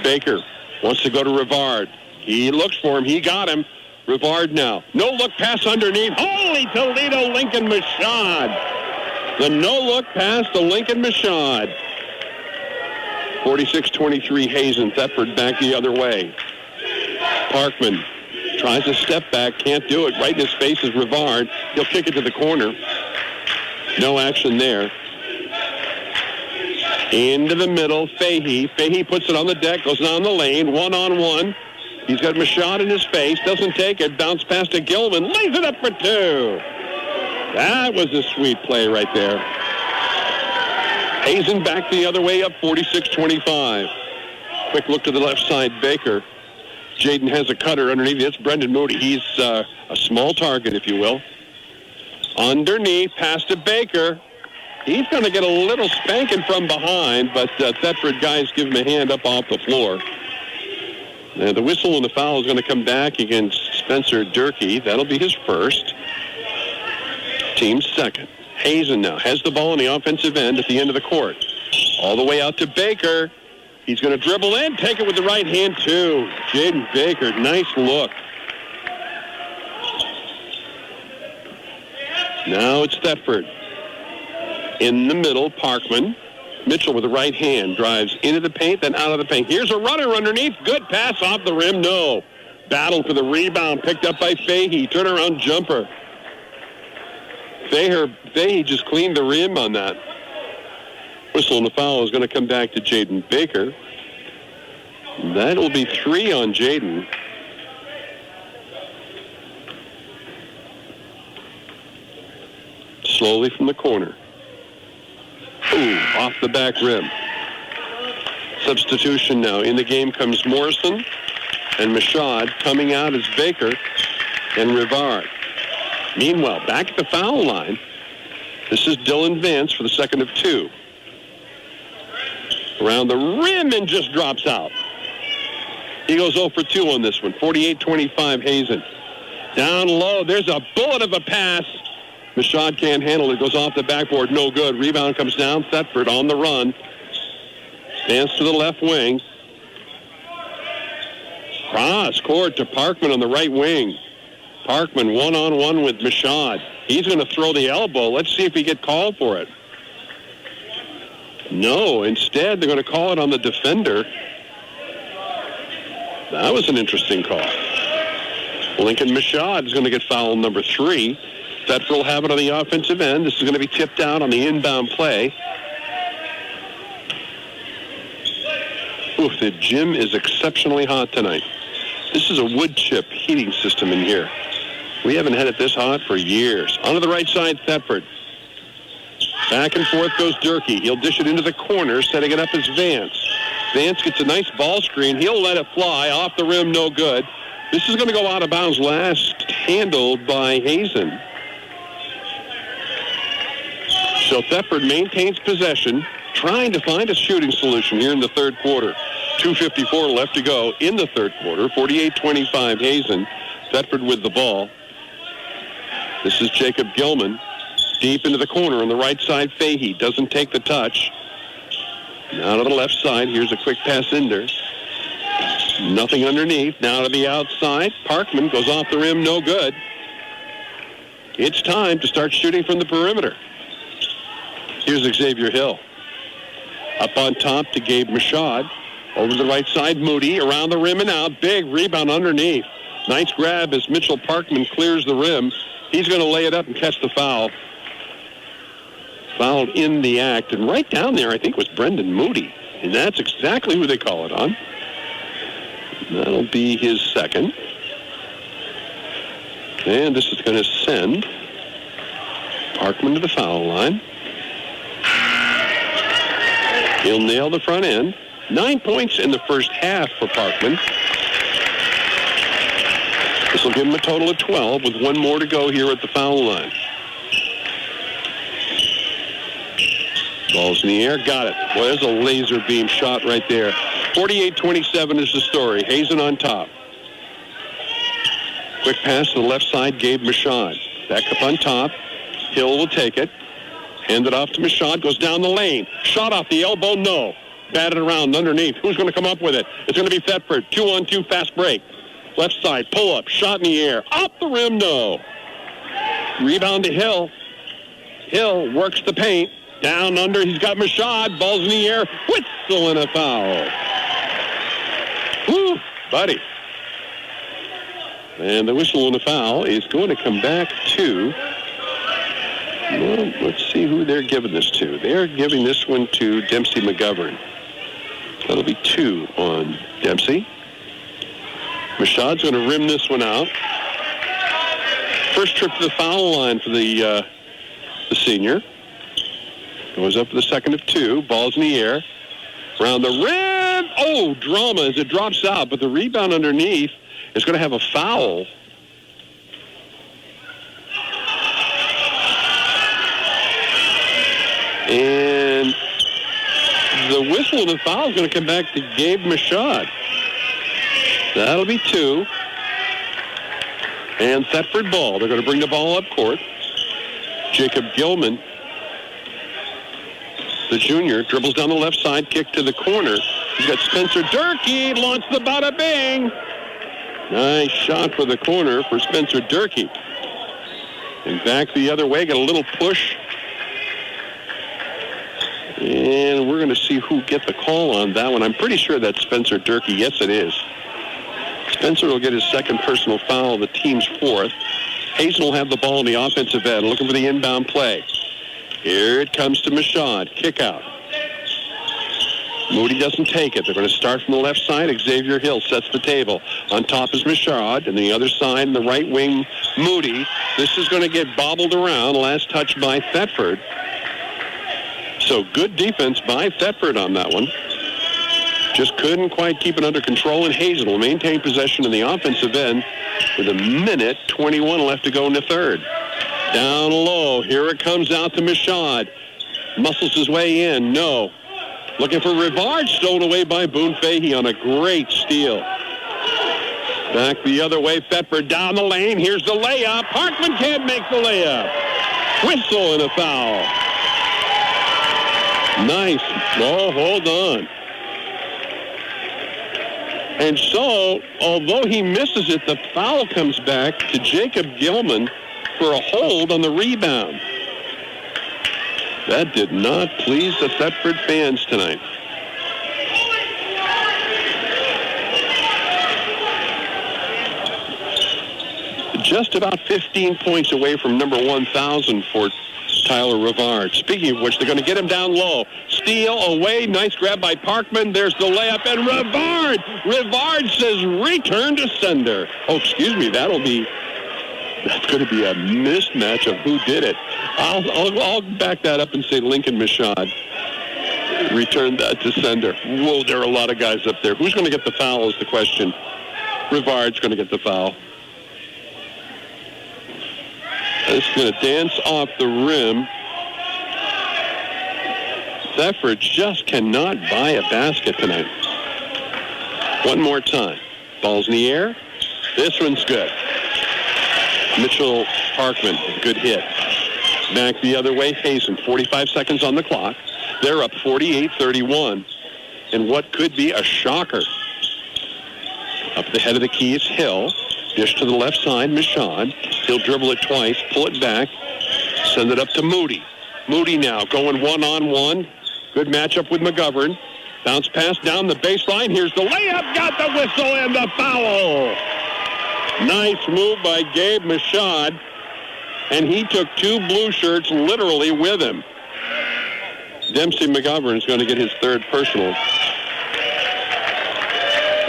Baker wants to go to Rivard. He looks for him. He got him. Rivard now. No look pass underneath. Holy Toledo, Lincoln Michaud. The no look pass to Lincoln Michaud. 46-23 Hazen. Thetford back the other way. Parkman tries a step back. Can't do it. Right in his face is Rivard. He'll kick it to the corner. No action there. Into the middle. Fahey. Fahey puts it on the deck. Goes down the lane. One-on-one. He's got Michaud in his face. Doesn't take it. Bounce pass to Gilman. Lays it up for 2. That was a sweet play right there. Hazen back the other way up, 46-25. Quick look to the left side, Baker. Jaden has a cutter underneath. It's Brendan Moody. He's a small target, if you will. Underneath, pass to Baker. He's going to get a little spanking from behind, but Thetford guys give him a hand up off the floor. And the whistle and the foul is going to come back against Spencer Durkee. That'll be his first. Team's second. Hazen now has the ball on the offensive end at the end of the court. All the way out to Baker. He's going to dribble in, take it with the right hand, too. Jaden Baker, nice look. Now it's Thetford. In the middle, Parkman. Mitchell with the right hand drives into the paint, then out of the paint. Here's a runner underneath. Good pass off the rim. No. Battle for the rebound, picked up by Fahey. Turnaround jumper. Fahey just cleaned the rim on that. Whistle and the foul is going to come back to Jaden Baker. That'll be 3 on Jaden. Slowly from the corner. Ooh, off the back rim. Substitution now. In the game comes Morrison and Michaud. Coming out is Baker and Rivard. Meanwhile, back at the foul line, this is Dylan Vance for the second of 2. Around the rim and just drops out. He goes 0 for 2 on this one. 48-25 Hazen. Down low, there's a bullet of a pass. Michaud can't handle it. Goes off the backboard, no good. Rebound comes down. Thetford on the run. Stands to the left wing. Cross court to Parkman on the right wing. Parkman one-on-one with Michaud. He's going to throw the elbow. Let's see if he get called for it. No, instead they're going to call it on the defender. That was an interesting call. Lincoln Michaud is going to get foul number 3. Thetford will have it on the offensive end. This is going to be tipped out on the inbound play. Ooh, the gym is exceptionally hot tonight. This is a wood chip heating system in here. We haven't had it this hot for years. Onto the right side, Thetford. Back and forth goes Durkee. He'll dish it into the corner, setting it up as Vance. Vance gets a nice ball screen. He'll let it fly. Off the rim, no good. This is going to go out of bounds. Last handled by Hazen. So Thetford maintains possession, trying to find a shooting solution here in the third quarter. 2:54 left to go in the third quarter. 48-25 Hazen. Thetford with the ball. This is Jacob Gilman. Deep into the corner on the right side. Fahey doesn't take the touch. Now to the left side. Here's a quick pass in there. Nothing underneath. Now to the outside. Parkman goes off the rim. No good. It's time to start shooting from the perimeter. Here's Xavier Hill. Up on top to Gabe Mashad. Over the right side, Moody. Around the rim and out. Big rebound underneath. Nice grab as Mitchell Parkman clears the rim. He's going to lay it up and catch the foul. Fouled in the act. And right down there, I think, was Brendan Moody. And that's exactly who they call it on. That'll be his second. And this is going to send Parkman to the foul line. He'll nail the front end. 9 points in the first half for Parkman. This will give him a total of 12 with one more to go here at the foul line. Ball's in the air. Got it. Boy, there's a laser beam shot right there. 48-27 is the story. Hazen on top. Quick pass to the left side. Gabe Mashad. Back up on top. Hill will take it. Hand it off to Mashad. Goes down the lane. Shot off the elbow. No. Batted around underneath. Who's going to come up with it? It's going to be Thetford. 2-on-2 fast break. Left side. Pull up. Shot in the air. Off the rim. No. Rebound to Hill. Hill works the paint. Down under. He's got Mashad. Ball's in the air. Whistle and a foul. Woo, buddy. And the whistle and a foul is going to come back to... Well, let's see who they're giving this to. They're giving this one to Dempsey McGovern. That'll be 2 on Dempsey. Mashad's going to rim this one out. First trip to the foul line for the senior. Goes up to the second of 2. Ball's in the air. Around the rim. Oh, drama as it drops out. But the rebound underneath is going to have a foul. And the whistle and the foul is going to come back to Gabe Mashad. That'll be 2. And Thetford ball. They're going to bring the ball up court. Jacob Gilman, the junior, dribbles down the left side, kick to the corner. He's got Spencer Durkee, launched the bada bing. Nice shot for the corner for Spencer Durkee. And back the other way, got a little push. And we're going to see who gets the call on that one. I'm pretty sure that's Spencer Durkee. Yes, it is. Spencer will get his second personal foul, the team's 4th. Hazen will have the ball in the offensive end, looking for the inbound play. Here it comes to Mashad. Kick out. Moody doesn't take it. They're going to start from the left side. Xavier Hill sets the table. On top is Mashad. And the other side, in the right wing, Moody. This is going to get bobbled around. Last touch by Thetford. So good defense by Thetford on that one. Just couldn't quite keep it under control, and Hazen will maintain possession in the offensive end with 1:21 left to go in the third. Down low. Here it comes out to Mashad. Muscles his way in. No. Looking for Rivard. Stolen away by Boone Fahey on a great steal. Back the other way. Thetford down the lane. Here's the layup. Parkman can't make the layup. Whistle and a foul. Nice. Oh, hold on. And so, although he misses it, the foul comes back to Jacob Gilman for a hold on the rebound. That did not please the Thetford fans tonight. Just about 15 points away from number 1,000 for Tyler Rivard. Speaking of which, they're going to get him down low. Steal away. Nice grab by Parkman. There's the layup. And Rivard says return to sender. Oh, excuse me. That's going to be a mismatch of who did it. I'll back that up and say Lincoln Mashad returned that to sender. Whoa, there are a lot of guys up there. Who's going to get the foul is the question. Rivard's going to get the foul. It's going to dance off the rim. Thetford just cannot buy a basket tonight. One more time. Ball's in the air. This one's good. Mitchell Parkman, good hit. Back the other way, Hazen, 45 seconds on the clock. They're up 48-31. And what could be a shocker. Up the head of the key is Hill. Dish to the left side, Michaud. He'll dribble it twice, pull it back, send it up to Moody. Moody now going one-on-one. Good matchup with McGovern. Bounce pass down the baseline. Here's the layup. Got the whistle and the foul. Nice move by Gabe Michaud. And he took two blue shirts literally with him. Dempsey McGovern is going to get his third personal.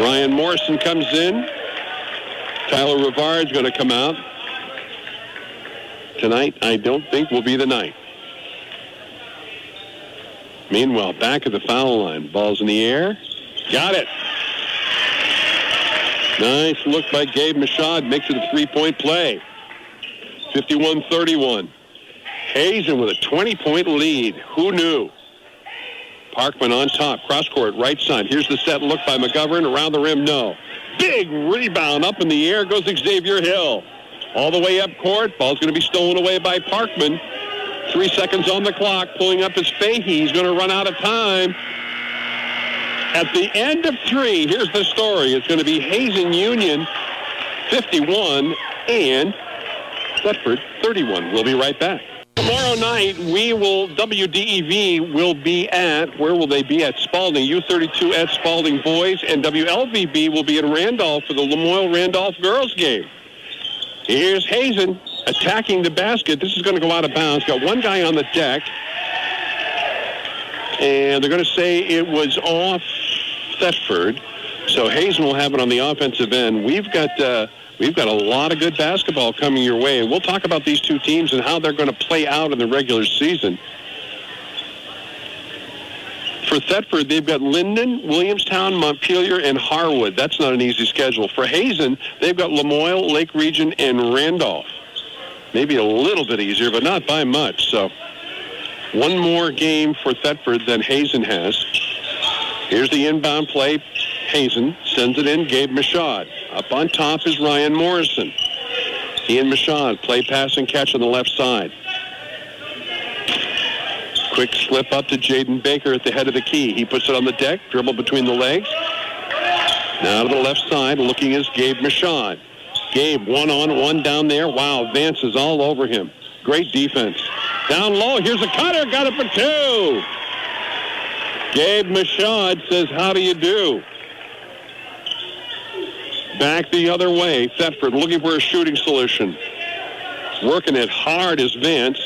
Ryan Morrison comes in. Tyler Rivard is going to come out. Tonight, I don't think will be the night. Meanwhile, back at the foul line. Ball's in the air. Got it. Nice look by Gabe Michaud. Makes it a three-point play. 51-31. Hazen with a 20-point lead. Who knew? Parkman on top. Cross-court, right side. Here's the set look by McGovern. Around the rim, no. Big rebound up in the air goes Xavier Hill. All the way up court. Ball's going to be stolen away by Parkman. 3 seconds on the clock. Pulling up his Fahey. He's going to run out of time. At the end of 3, here's the story. It's going to be Hazen Union 51 and Thetford 31. We'll be right back. Tomorrow night, WDEV will be at, where will they be? At Spalding, U32 at Spalding Boys, and WLVB will be in Randolph for the Lemoyle-Randolph girls game. Here's Hazen attacking the basket. This is going to go out of bounds. Got one guy on the deck, and they're going to say it was off Thetford. So Hazen will have it on the offensive end. We've got a lot of good basketball coming your way, and we'll talk about these two teams and how they're going to play out in the regular season. For Thetford, they've got Linden, Williamstown, Montpelier, and Harwood. That's not an easy schedule. For Hazen, they've got Lemoyle, Lake Region, and Randolph. Maybe a little bit easier, but not by much. So one more game for Thetford than Hazen has. Here's the inbound play. Hazen sends it in. Gabe Michaud. Up on top is Ryan Morrison. He and Michaud play, pass, and catch on the left side. Quick slip up to Jaden Baker at the head of the key. He puts it on the deck, dribble between the legs. Now to the left side, looking is Gabe Michaud. Gabe one-on-one down there. Wow, Vance is all over him. Great defense. Down low, here's a cutter, got it for two. Gabe Michaud says, how do you do? Back the other way, Thetford looking for a shooting solution. Working it hard is Vance.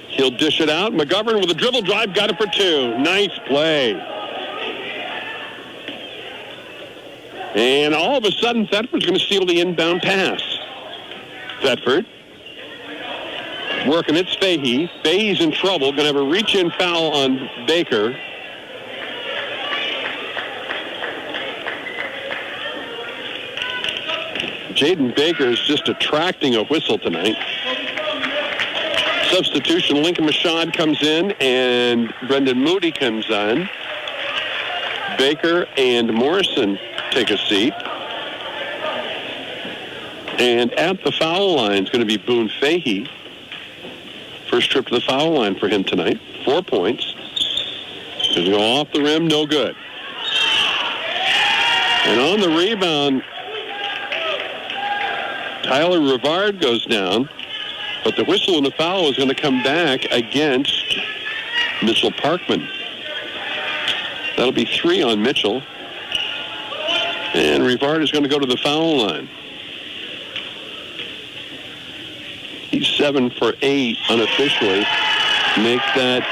He'll dish it out. McGovern with a dribble drive, got it for two. Nice play. And all of a sudden, Thetford's going to steal the inbound pass. Thetford working it's Fahey. Fahey's in trouble. Going to have a reach-in foul on Baker. Jaden Baker is just attracting a whistle tonight. Substitution, Lincoln Michaud comes in, and Brendan Moody comes on. Baker and Morrison take a seat. And at the foul line is going to be Boone Fahey. First trip to the foul line for him tonight. 4 points. Going to go off the rim, no good. And on the rebound, Tyler Rivard goes down. But the whistle and the foul is going to come back against Mitchell Parkman. That'll be 3 on Mitchell. And Rivard is going to go to the foul line. He's 7 for 8 unofficially. Make that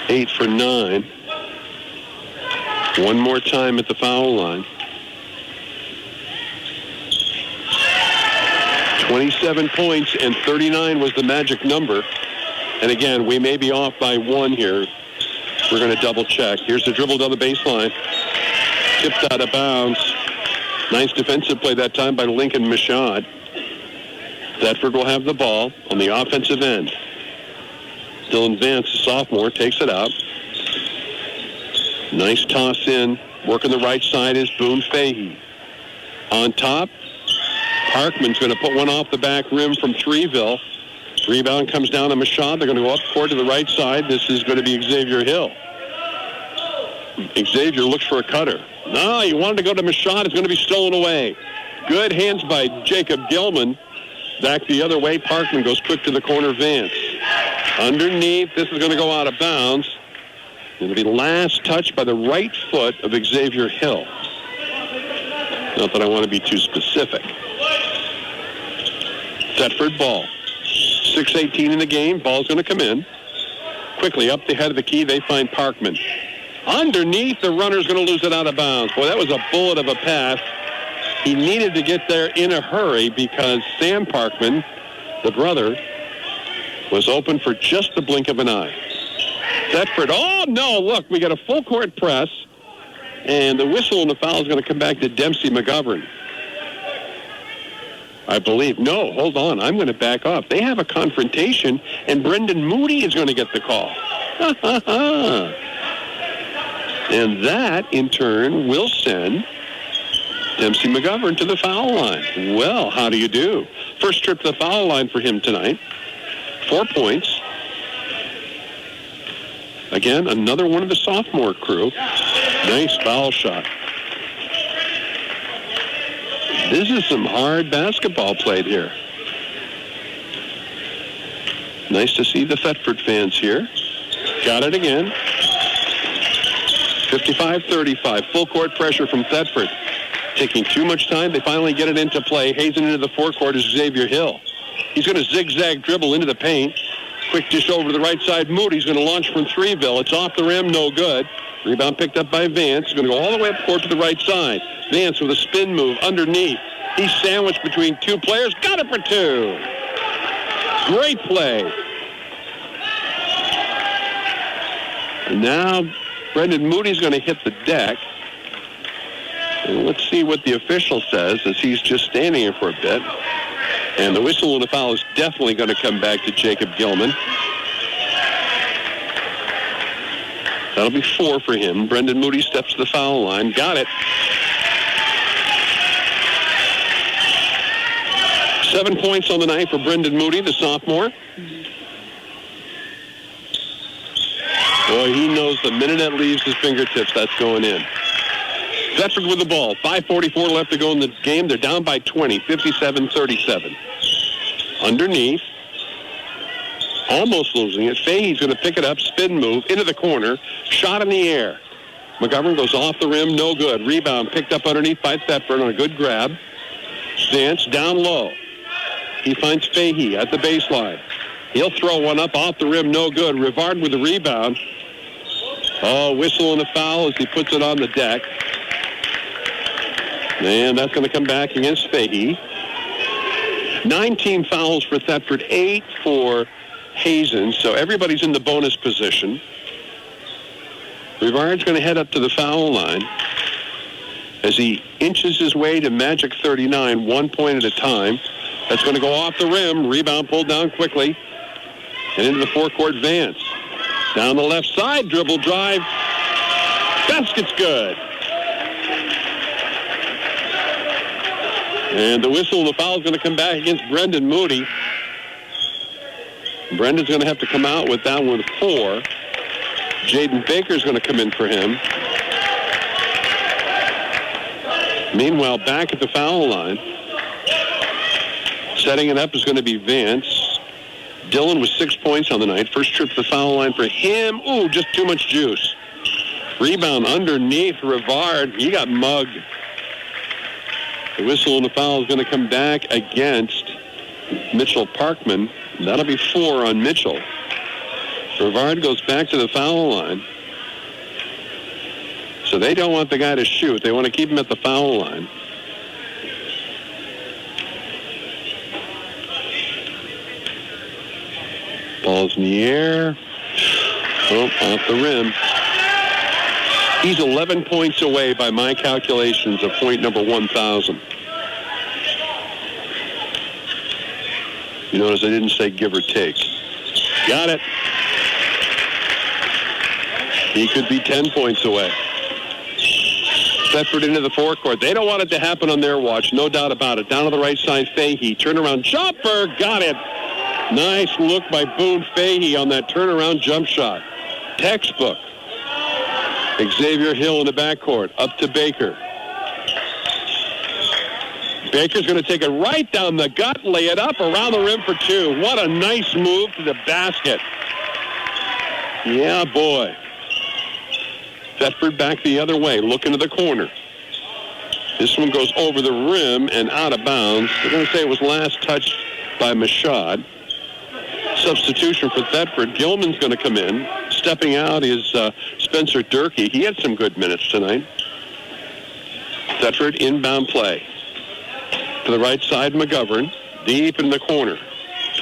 8 for 9. One more time at the foul line. 27 points and 39 was the magic number. And again, we may be off by 1 here. We're going to double check. Here's the dribble down the baseline. Tipped out of bounds. Nice defensive play that time by Lincoln Michaud. Thetford will have the ball on the offensive end. Dylan Vance, the sophomore, takes it out. Nice toss in. Working the right side is Boone Fahey. On top, Parkman's going to put one off the back rim from Threeville. Rebound comes down to Mashad. They're going to go up court to the right side. This is going to be Xavier Hill. Xavier looks for a cutter. No, he wanted to go to Mashad. It's going to be stolen away. Good hands by Jacob Gilman. Back the other way. Parkman goes quick to the corner. Vance. Underneath. This is going to go out of bounds. It'll be last touch by the right foot of Xavier Hill. Not that I want to be too specific. Thetford ball. 6:18 in the game. Ball's going to come in. Quickly up the head of the key, they find Parkman. Underneath, the runner's going to lose it out of bounds. Boy, that was a bullet of a pass. He needed to get there in a hurry because Sam Parkman, the brother, was open for just the blink of an eye. Thetford, oh no, look, we got a full court press, and the whistle and the foul is going to come back to Dempsey McGovern. I believe. No, hold on. I'm going to back off. They have a confrontation, and Brendan Moody is going to get the call. And that, in turn, will send Dempsey McGovern to the foul line. Well, how do you do? First trip to the foul line for him tonight. 4 points. Again, another one of the sophomore crew. Nice foul shot. This is some hard basketball played here. Nice to see the Thetford fans here. Got it again. 55-35. Full court pressure from Thetford. Taking too much time. They finally get it into play. Hazen into the forecourt is Xavier Hill. He's going to zigzag dribble into the paint. Quick dish over to the right side. Moody's going to launch from Threeville. It's off the rim. No good. Rebound picked up by Vance. He's going to go all the way up court to the right side. Vance with a spin move underneath. He's sandwiched between two players. Got it for two. Great play. And now Brendan Moody's going to hit the deck. And let's see what the official says as he's just standing here for a bit. And the whistle and the foul is definitely going to come back to Jacob Gilman. That'll be 4 for him. Brendan Moody steps to the foul line. Got it. 7 points on the night for Brendan Moody, the sophomore. Boy, he knows the minute it leaves his fingertips, that's going in. Thetford with the ball. 5:44 left to go in the game. They're down by 20, 57-37. Underneath. Almost losing it. Fahey's going to pick it up. Spin move into the corner. Shot in the air. McGovern goes off the rim. No good. Rebound picked up underneath by Thetford on a good grab. Vance down low. He finds Fahey at the baseline. He'll throw one up off the rim. No good. Rivard with the rebound. Oh, whistle and a foul as he puts it on the deck. And that's going to come back against Fahey. 19 fouls for Thetford, 8 for Hazen. So everybody's in the bonus position. Rivard's going to head up to the foul line as he inches his way to magic 39, 1 point at a time. That's going to go off the rim. Rebound pulled down quickly. And into the forecourt, Vance. Down the left side, dribble drive. Basket's good. And the whistle and the foul is going to come back against Brendan Moody. Brendan's going to have to come out with that one 4. Jaden Baker's going to come in for him. Meanwhile, back at the foul line, setting it up is going to be Vance. Dillon with 6 points on the night. First trip to the foul line for him. Ooh, just too much juice. Rebound underneath Rivard. He got mugged. The whistle and the foul is going to come back against Mitchell Parkman. That'll be 4 on Mitchell. Rivard goes back to the foul line. So they don't want the guy to shoot. They want to keep him at the foul line. Ball's in the air. Oh, off the rim. He's 11 points away by my calculations of point number 1,000. You notice I didn't say give or take. Got it. He could be 10 points away. Thetford into the forecourt. They don't want it to happen on their watch, no doubt about it. Down to the right side, Fahey. Turnaround jumper, got it. Nice look by Boone Fahey on that turnaround jump shot. Textbook. Xavier Hill in the backcourt, up to Baker. Baker's going to take it right down the gut, lay it up around the rim for two. What a nice move to the basket. Yeah, boy. Thetford back the other way, looking to the corner. This one goes over the rim and out of bounds. They're going to say it was last touched by Mashad. Substitution for Thetford. Gilman's going to come in. Stepping out is Spencer Durkee. He had some good minutes tonight. Thetford inbound play. To the right side, McGovern. Deep in the corner.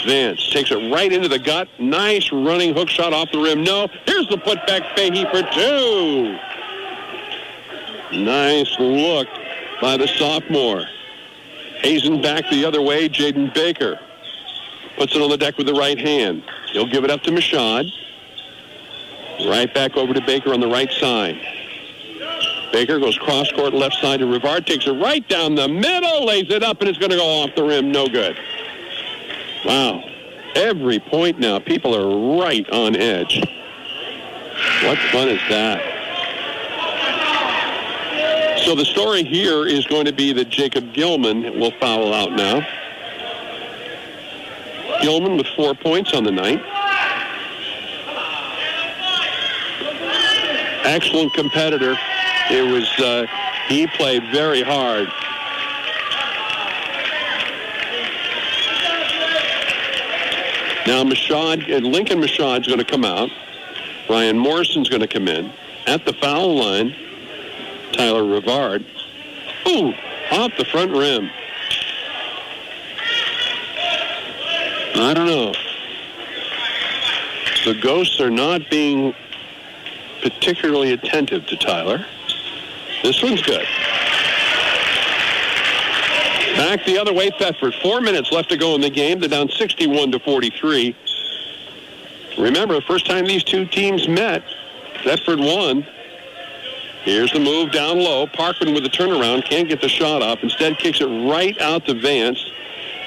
Vance takes it right into the gut. Nice running hook shot off the rim. No. Here's the putback. Fahey for two. Nice look by the sophomore. Hazen back the other way. Jaden Baker puts it on the deck with the right hand. He'll give it up to Mashad. Right back over to Baker on the right side. Baker goes cross-court left side to Rivard. Takes it right down the middle. Lays it up, and it's going to go off the rim. No good. Wow. Every point now, people are right on edge. What fun is that? So the story here is going to be that Jacob Gilman will foul out now. Gilman with 4 points on the night. Excellent competitor. It was, he played very hard. Now Lincoln Mashad's going to come out. Ryan Morrison's going to come in. At the foul line, Tyler Rivard. Ooh, off the front rim. I don't know. The Ghosts are not being particularly attentive to Tyler. This one's good. Back the other way, Thetford. 4 minutes left to go in the game. They're down 61-43. Remember, the first time these two teams met, Thetford won. Here's the move down low. Parkman with the turnaround. Can't get the shot off. Instead, kicks it right out to Vance.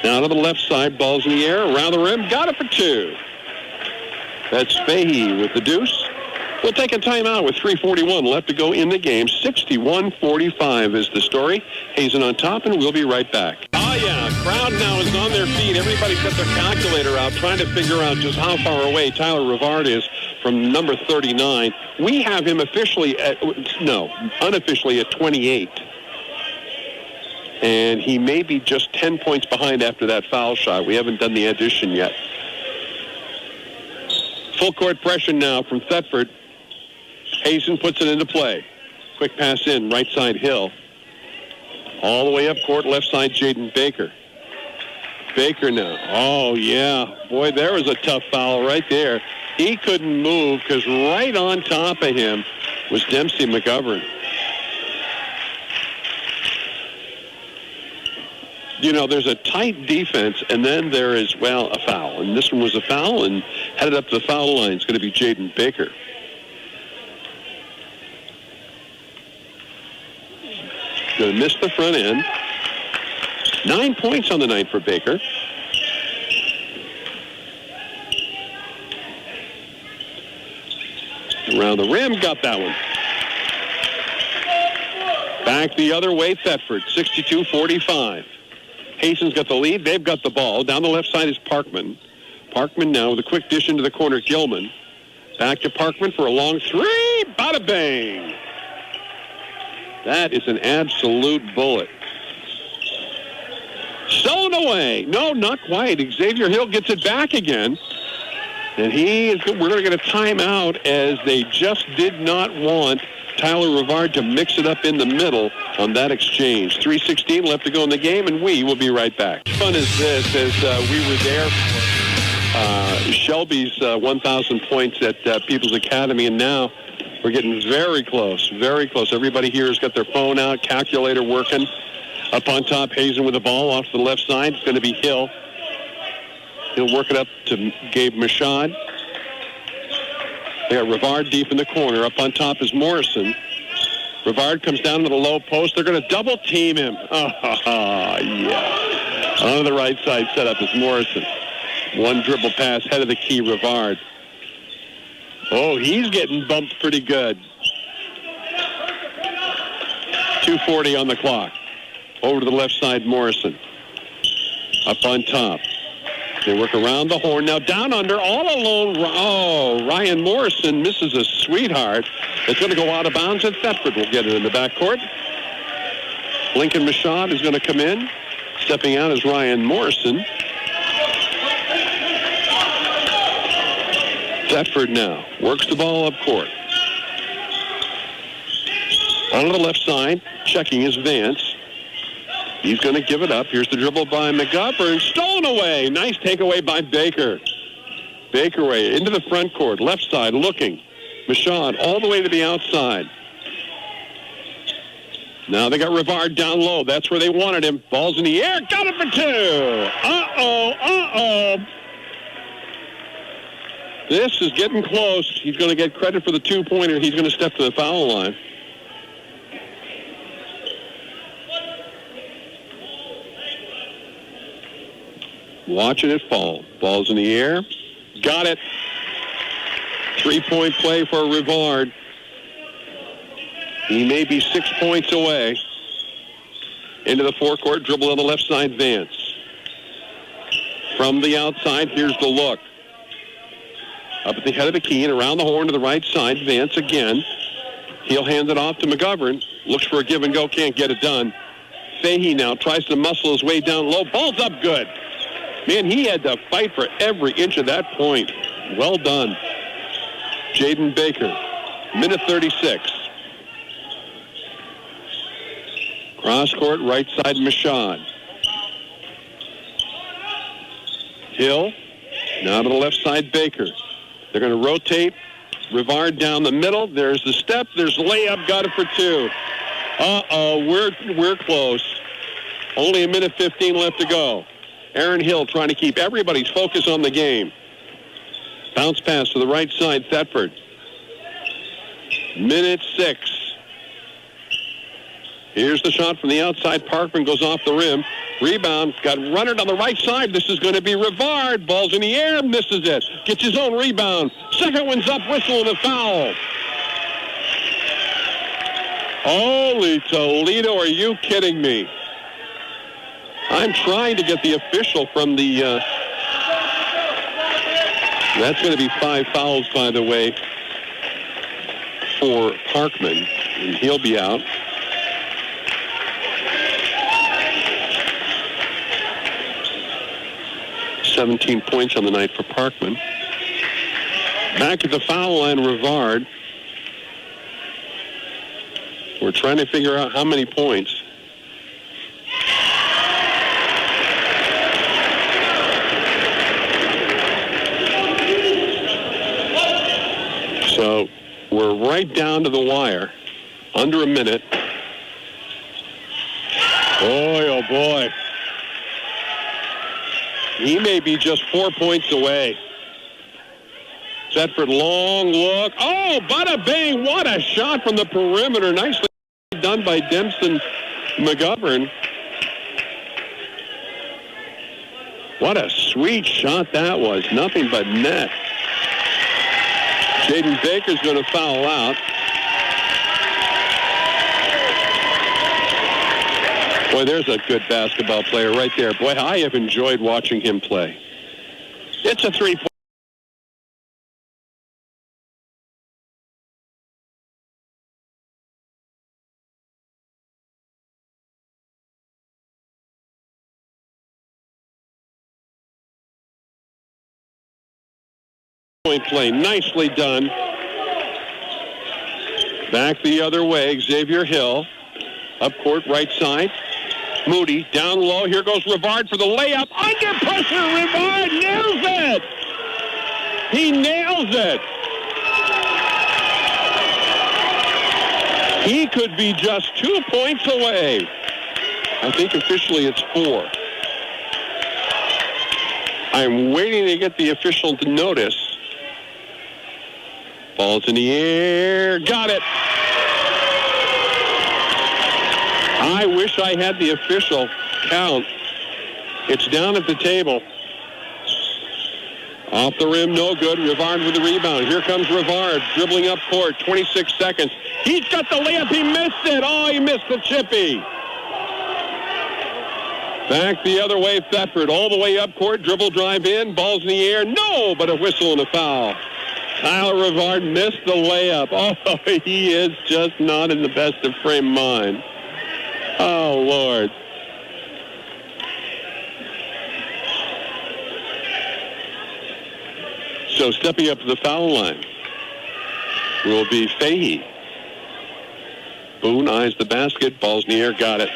Now to the left side. Ball's in the air. Around the rim. Got it for two. That's Fahey with the deuce. We'll take a timeout with 3:41 left to go in the game. 61-45 is the story. Hazen on top, and we'll be right back. Oh, yeah. Crowd now is on their feet. Everybody's got their calculator out trying to figure out just how far away Tyler Rivard is from number 39. We have him unofficially at 28. And he may be just 10 points behind after that foul shot. We haven't done the addition yet. Full court pressure now from Thetford. Hazen puts it into play. Quick pass in, right side Hill. All the way up court, left side Jaden Baker. Baker now. Oh, yeah. Boy, there was a tough foul right there. He couldn't move because right on top of him was Dempsey McGovern. You know, there's a tight defense, and then there is, a foul. And this one was a foul, and headed up to the foul line. It's going to be Jaden Baker. Going to miss the front end. 9 points on the night for Baker. Around the rim, got that one. Back the other way, Thetford, 62-45. Hazen's got the lead. They've got the ball. Down the left side is Parkman. Parkman now with a quick dish into the corner, Gilman. Back to Parkman for a long three. Bada bang. That is an absolute bullet. Stolen away. No, not quite. Xavier Hill gets it back again. And we're going to get a timeout as they just did not want Tyler Rivard to mix it up in the middle on that exchange. 3:16 left to go in the game, and we will be right back. Fun is this, as we were there for Shelby's 1,000 points at People's Academy, and now we're getting very close, very close. Everybody here has got their phone out, calculator working. Up on top, Hazen with the ball off to the left side. It's going to be Hill. He'll work it up to Gabe Mashad. They got Rivard deep in the corner. Up on top is Morrison. Rivard comes down to the low post. They're going to double team him. Yeah. On the right side setup is Morrison. One dribble pass, head of the key, Rivard. Oh, he's getting bumped pretty good. 2:40 on the clock. Over to the left side, Morrison. Up on top. They work around the horn. Now down under, all alone. Oh, Ryan Morrison misses a sweetheart. It's going to go out of bounds, and Thetford will get it in the backcourt. Lincoln Michaud is going to come in. Stepping out is Ryan Morrison. Thetford now works the ball up court. On the left side, checking his Vance. He's going to give it up. Here's the dribble by McGovern. Stolen away. Nice takeaway by Baker. Baker away into the front court. Left side looking. Michaud all the way to the outside. Now they got Rivard down low. That's where they wanted him. Ball's in the air. Got it for two. Uh-oh. This is getting close. He's going to get credit for the two-pointer. He's going to step to the foul line. Watching it fall. Ball's in the air. Got it. 3-point play for Rivard. He may be 6 points away. Into the forecourt. Dribble on the left side, Vance. From the outside, here's the look. Up at the head of the key and around the horn to the right side, Vance again. He'll hand it off to McGovern. Looks for a give and go, can't get it done. Fahey now tries to muscle his way down low. Ball's up good. Man, he had to fight for every inch of that point. Well done. Jaden Baker, minute 36. Cross court, right side, Michaud. Hill, now to the left side, Baker. They're going to rotate. Rivard down the middle. There's the step. There's the layup. Got it for two. We're close. Only a minute 15 left to go. Aaron Hill trying to keep everybody's focus on the game. Bounce pass to the right side, Thetford. Minute 6. Here's the shot from the outside. Parkman goes off the rim. Rebound. Got runner on the right side. This is going to be Rivard. Ball's in the air. Misses it. Gets his own rebound. Second one's up. Whistle and a foul. Holy Toledo. Are you kidding me? I'm trying to get the official from the... That's going to be 5 fouls, by the way, for Parkman. And he'll be out. ...17 points on the night for Parkman. Back at the foul line, Rivard. We're trying to figure out how many points. So we're right down to the wire. Under a minute. Boy, oh boy. He may be just 4 points away. Thetford, long look. Oh, bada bing. What a shot from the perimeter. Nicely done by Dempson McGovern. What a sweet shot that was. Nothing but net. Jaden Baker's going to foul out. Boy, there's a good basketball player right there. Boy, I have enjoyed watching him play. It's a 3-point. Play. Nicely done. Back the other way, Xavier Hill. Up court, right side. Moody, down low. Here goes Rivard for the layup. Under pressure, Rivard nails it. He nails it. He could be just 2 points away. I think officially it's 4. I'm waiting to get the official to notice. Ball's in the air. Got it. I wish I had the official count. It's down at the table. Off the rim, no good. Rivard with the rebound. Here comes Rivard, dribbling up court, 26 seconds. He's got the layup. He missed it. Oh, he missed the chippy. Back the other way, Thetford, all the way up court, dribble, drive in, ball's in the air. No, but a whistle and a foul. Tyler Rivard missed the layup. Oh, he is just not in the best of frame of mind. Oh, Lord. So stepping up to the foul line will be Fahey. Boone eyes the basket, ball's in the air, got it.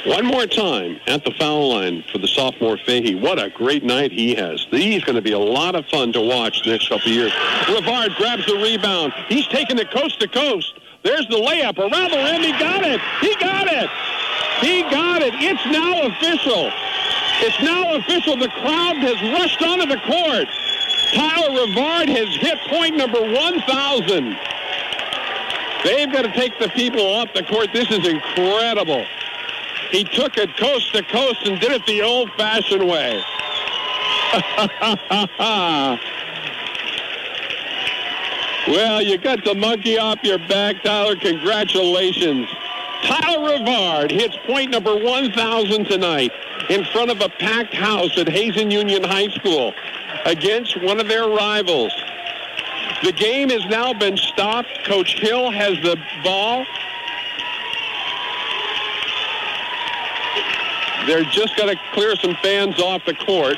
One more time at the foul line for the sophomore Fahey. What a great night he has. He's going to be a lot of fun to watch the next couple of years. Rivard grabs the rebound. He's taking it coast to coast. There's the layup around the rim. He got it. He got it. He got it. It's now official. It's now official. The crowd has rushed onto the court. Tyler Rivard has hit point number 1,000. They've got to take the people off the court. This is incredible. He took it coast to coast and did it the old-fashioned way. Well, you got the monkey off your back, Tyler. Congratulations. Tyler Rivard hits point number 1,000 tonight in front of a packed house at Hazen Union High School against one of their rivals. The game has now been stopped. Coach Hill has the ball. They're just got to clear some fans off the court.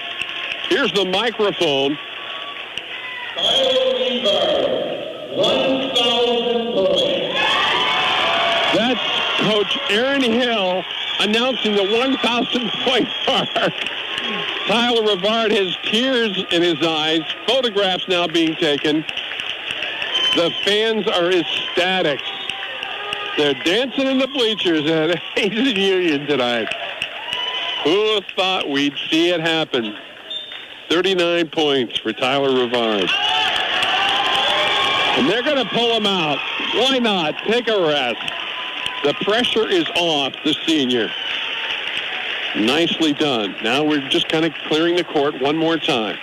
Here's the microphone. Tyler Rivard, 1,000 points. That's Coach Aaron Hill announcing the 1,000-point mark. Tyler Rivard has tears in his eyes. Photographs now being taken. The fans are ecstatic. They're dancing in the bleachers at Hazen Union tonight. Who thought we'd see it happen? 39 points for Tyler Rivard. And they're going to pull him out. Why not? Take a rest. The pressure is off the senior. Nicely done. Now we're just kind of clearing the court one more time.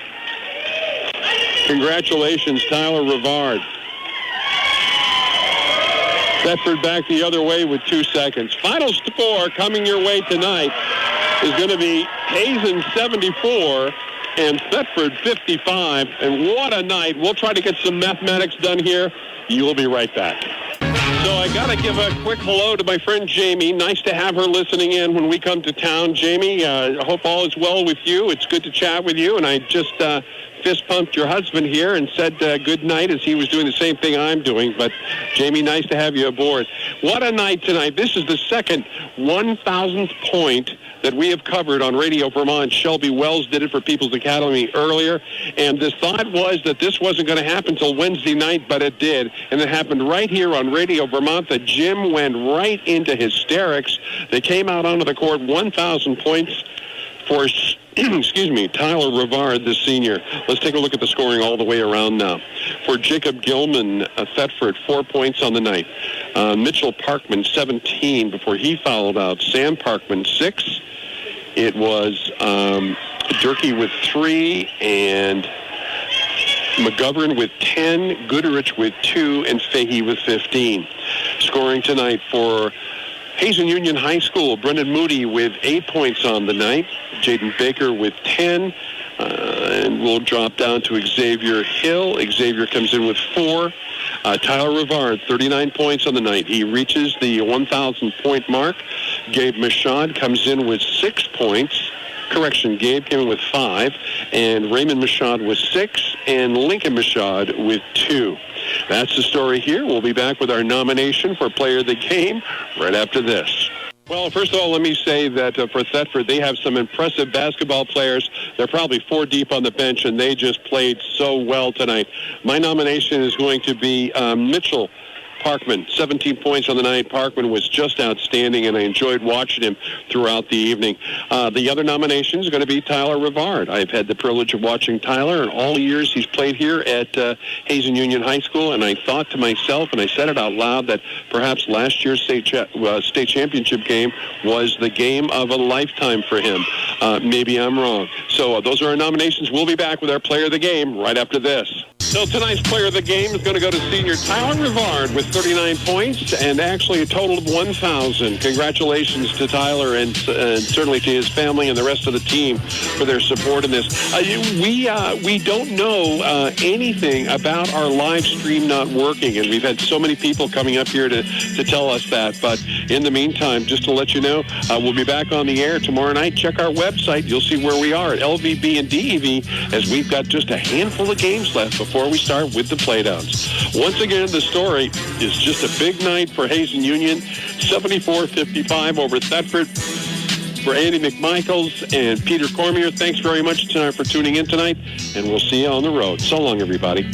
Congratulations, Tyler Rivard. Thetford back the other way with 2 seconds. Final score coming your way tonight is going to be Hazen 74 and Thetford 55. And what a night. We'll try to get some mathematics done here. You'll be right back. So I got to give a quick hello to my friend Jamie. Nice to have her listening in when we come to town. Jamie, I hope all is well with you. It's good to chat with you. And I just fist-pumped your husband here and said good night as he was doing the same thing I'm doing. But, Jamie, nice to have you aboard. What a night tonight. This is the second 1,000th point that we have covered on Radio Vermont. Shelby Wells did it for People's Academy earlier, and the thought was that this wasn't going to happen until Wednesday night, but it did, and it happened right here on Radio Vermont. The gym went right into hysterics. They came out onto the court, 1,000 points for, excuse me, Tyler Rivard, the senior. Let's take a look at the scoring all the way around now. For Jacob Gilman, Thetford, 4 points on the night. Mitchell Parkman, 17 before he fouled out. Sam Parkman, 6. It was Durkee with 3 and McGovern with 10, Goodrich with 2, and Fahey with 15. Scoring tonight for Hazen Union High School, Brendan Moody with 8 points on the night. Jaden Baker with 10. And we'll drop down to Xavier Hill. Xavier comes in with 4. Tyler Rivard, 39 points on the night. He reaches the 1,000-point mark. Gabe Michaud comes in with 6 points. Correction, Gabe came in with 5. And Raymond Michaud with 6. And Lincoln Michaud with 2. That's the story here. We'll be back with our nomination for Player of the Game right after this. Well, first of all, let me say that for Thetford, they have some impressive basketball players. They're probably 4 deep on the bench, and they just played so well tonight. My nomination is going to be Mitchell Parkman, 17 points on the night. Parkman was just outstanding, and I enjoyed watching him throughout the evening. The other nomination is going to be Tyler Rivard. I've had the privilege of watching Tyler in all the years he's played here at Hazen Union High School, and I thought to myself, and I said it out loud, that perhaps last year's state championship game was the game of a lifetime for him. Maybe I'm wrong. So those are our nominations. We'll be back with our player of the game right after this. So tonight's player of the game is going to go to senior Tyler Rivard with 39 points and actually a total of 1,000. Congratulations to Tyler and certainly to his family and the rest of the team for their support in this. We don't know anything about our live stream not working, and we've had so many people coming up here to tell us that. But in the meantime, just to let you know, we'll be back on the air tomorrow night. Check our website. You'll see where we are at LVB and DEV, as we've got just a handful of games left before we start with the playdowns. Once again, the story is just a big night for Hazen Union, 74-55 over Thetford. For Andy McMichaels and Peter Cormier, thanks very much tonight for tuning in tonight, and we'll see you on the road. So long, everybody.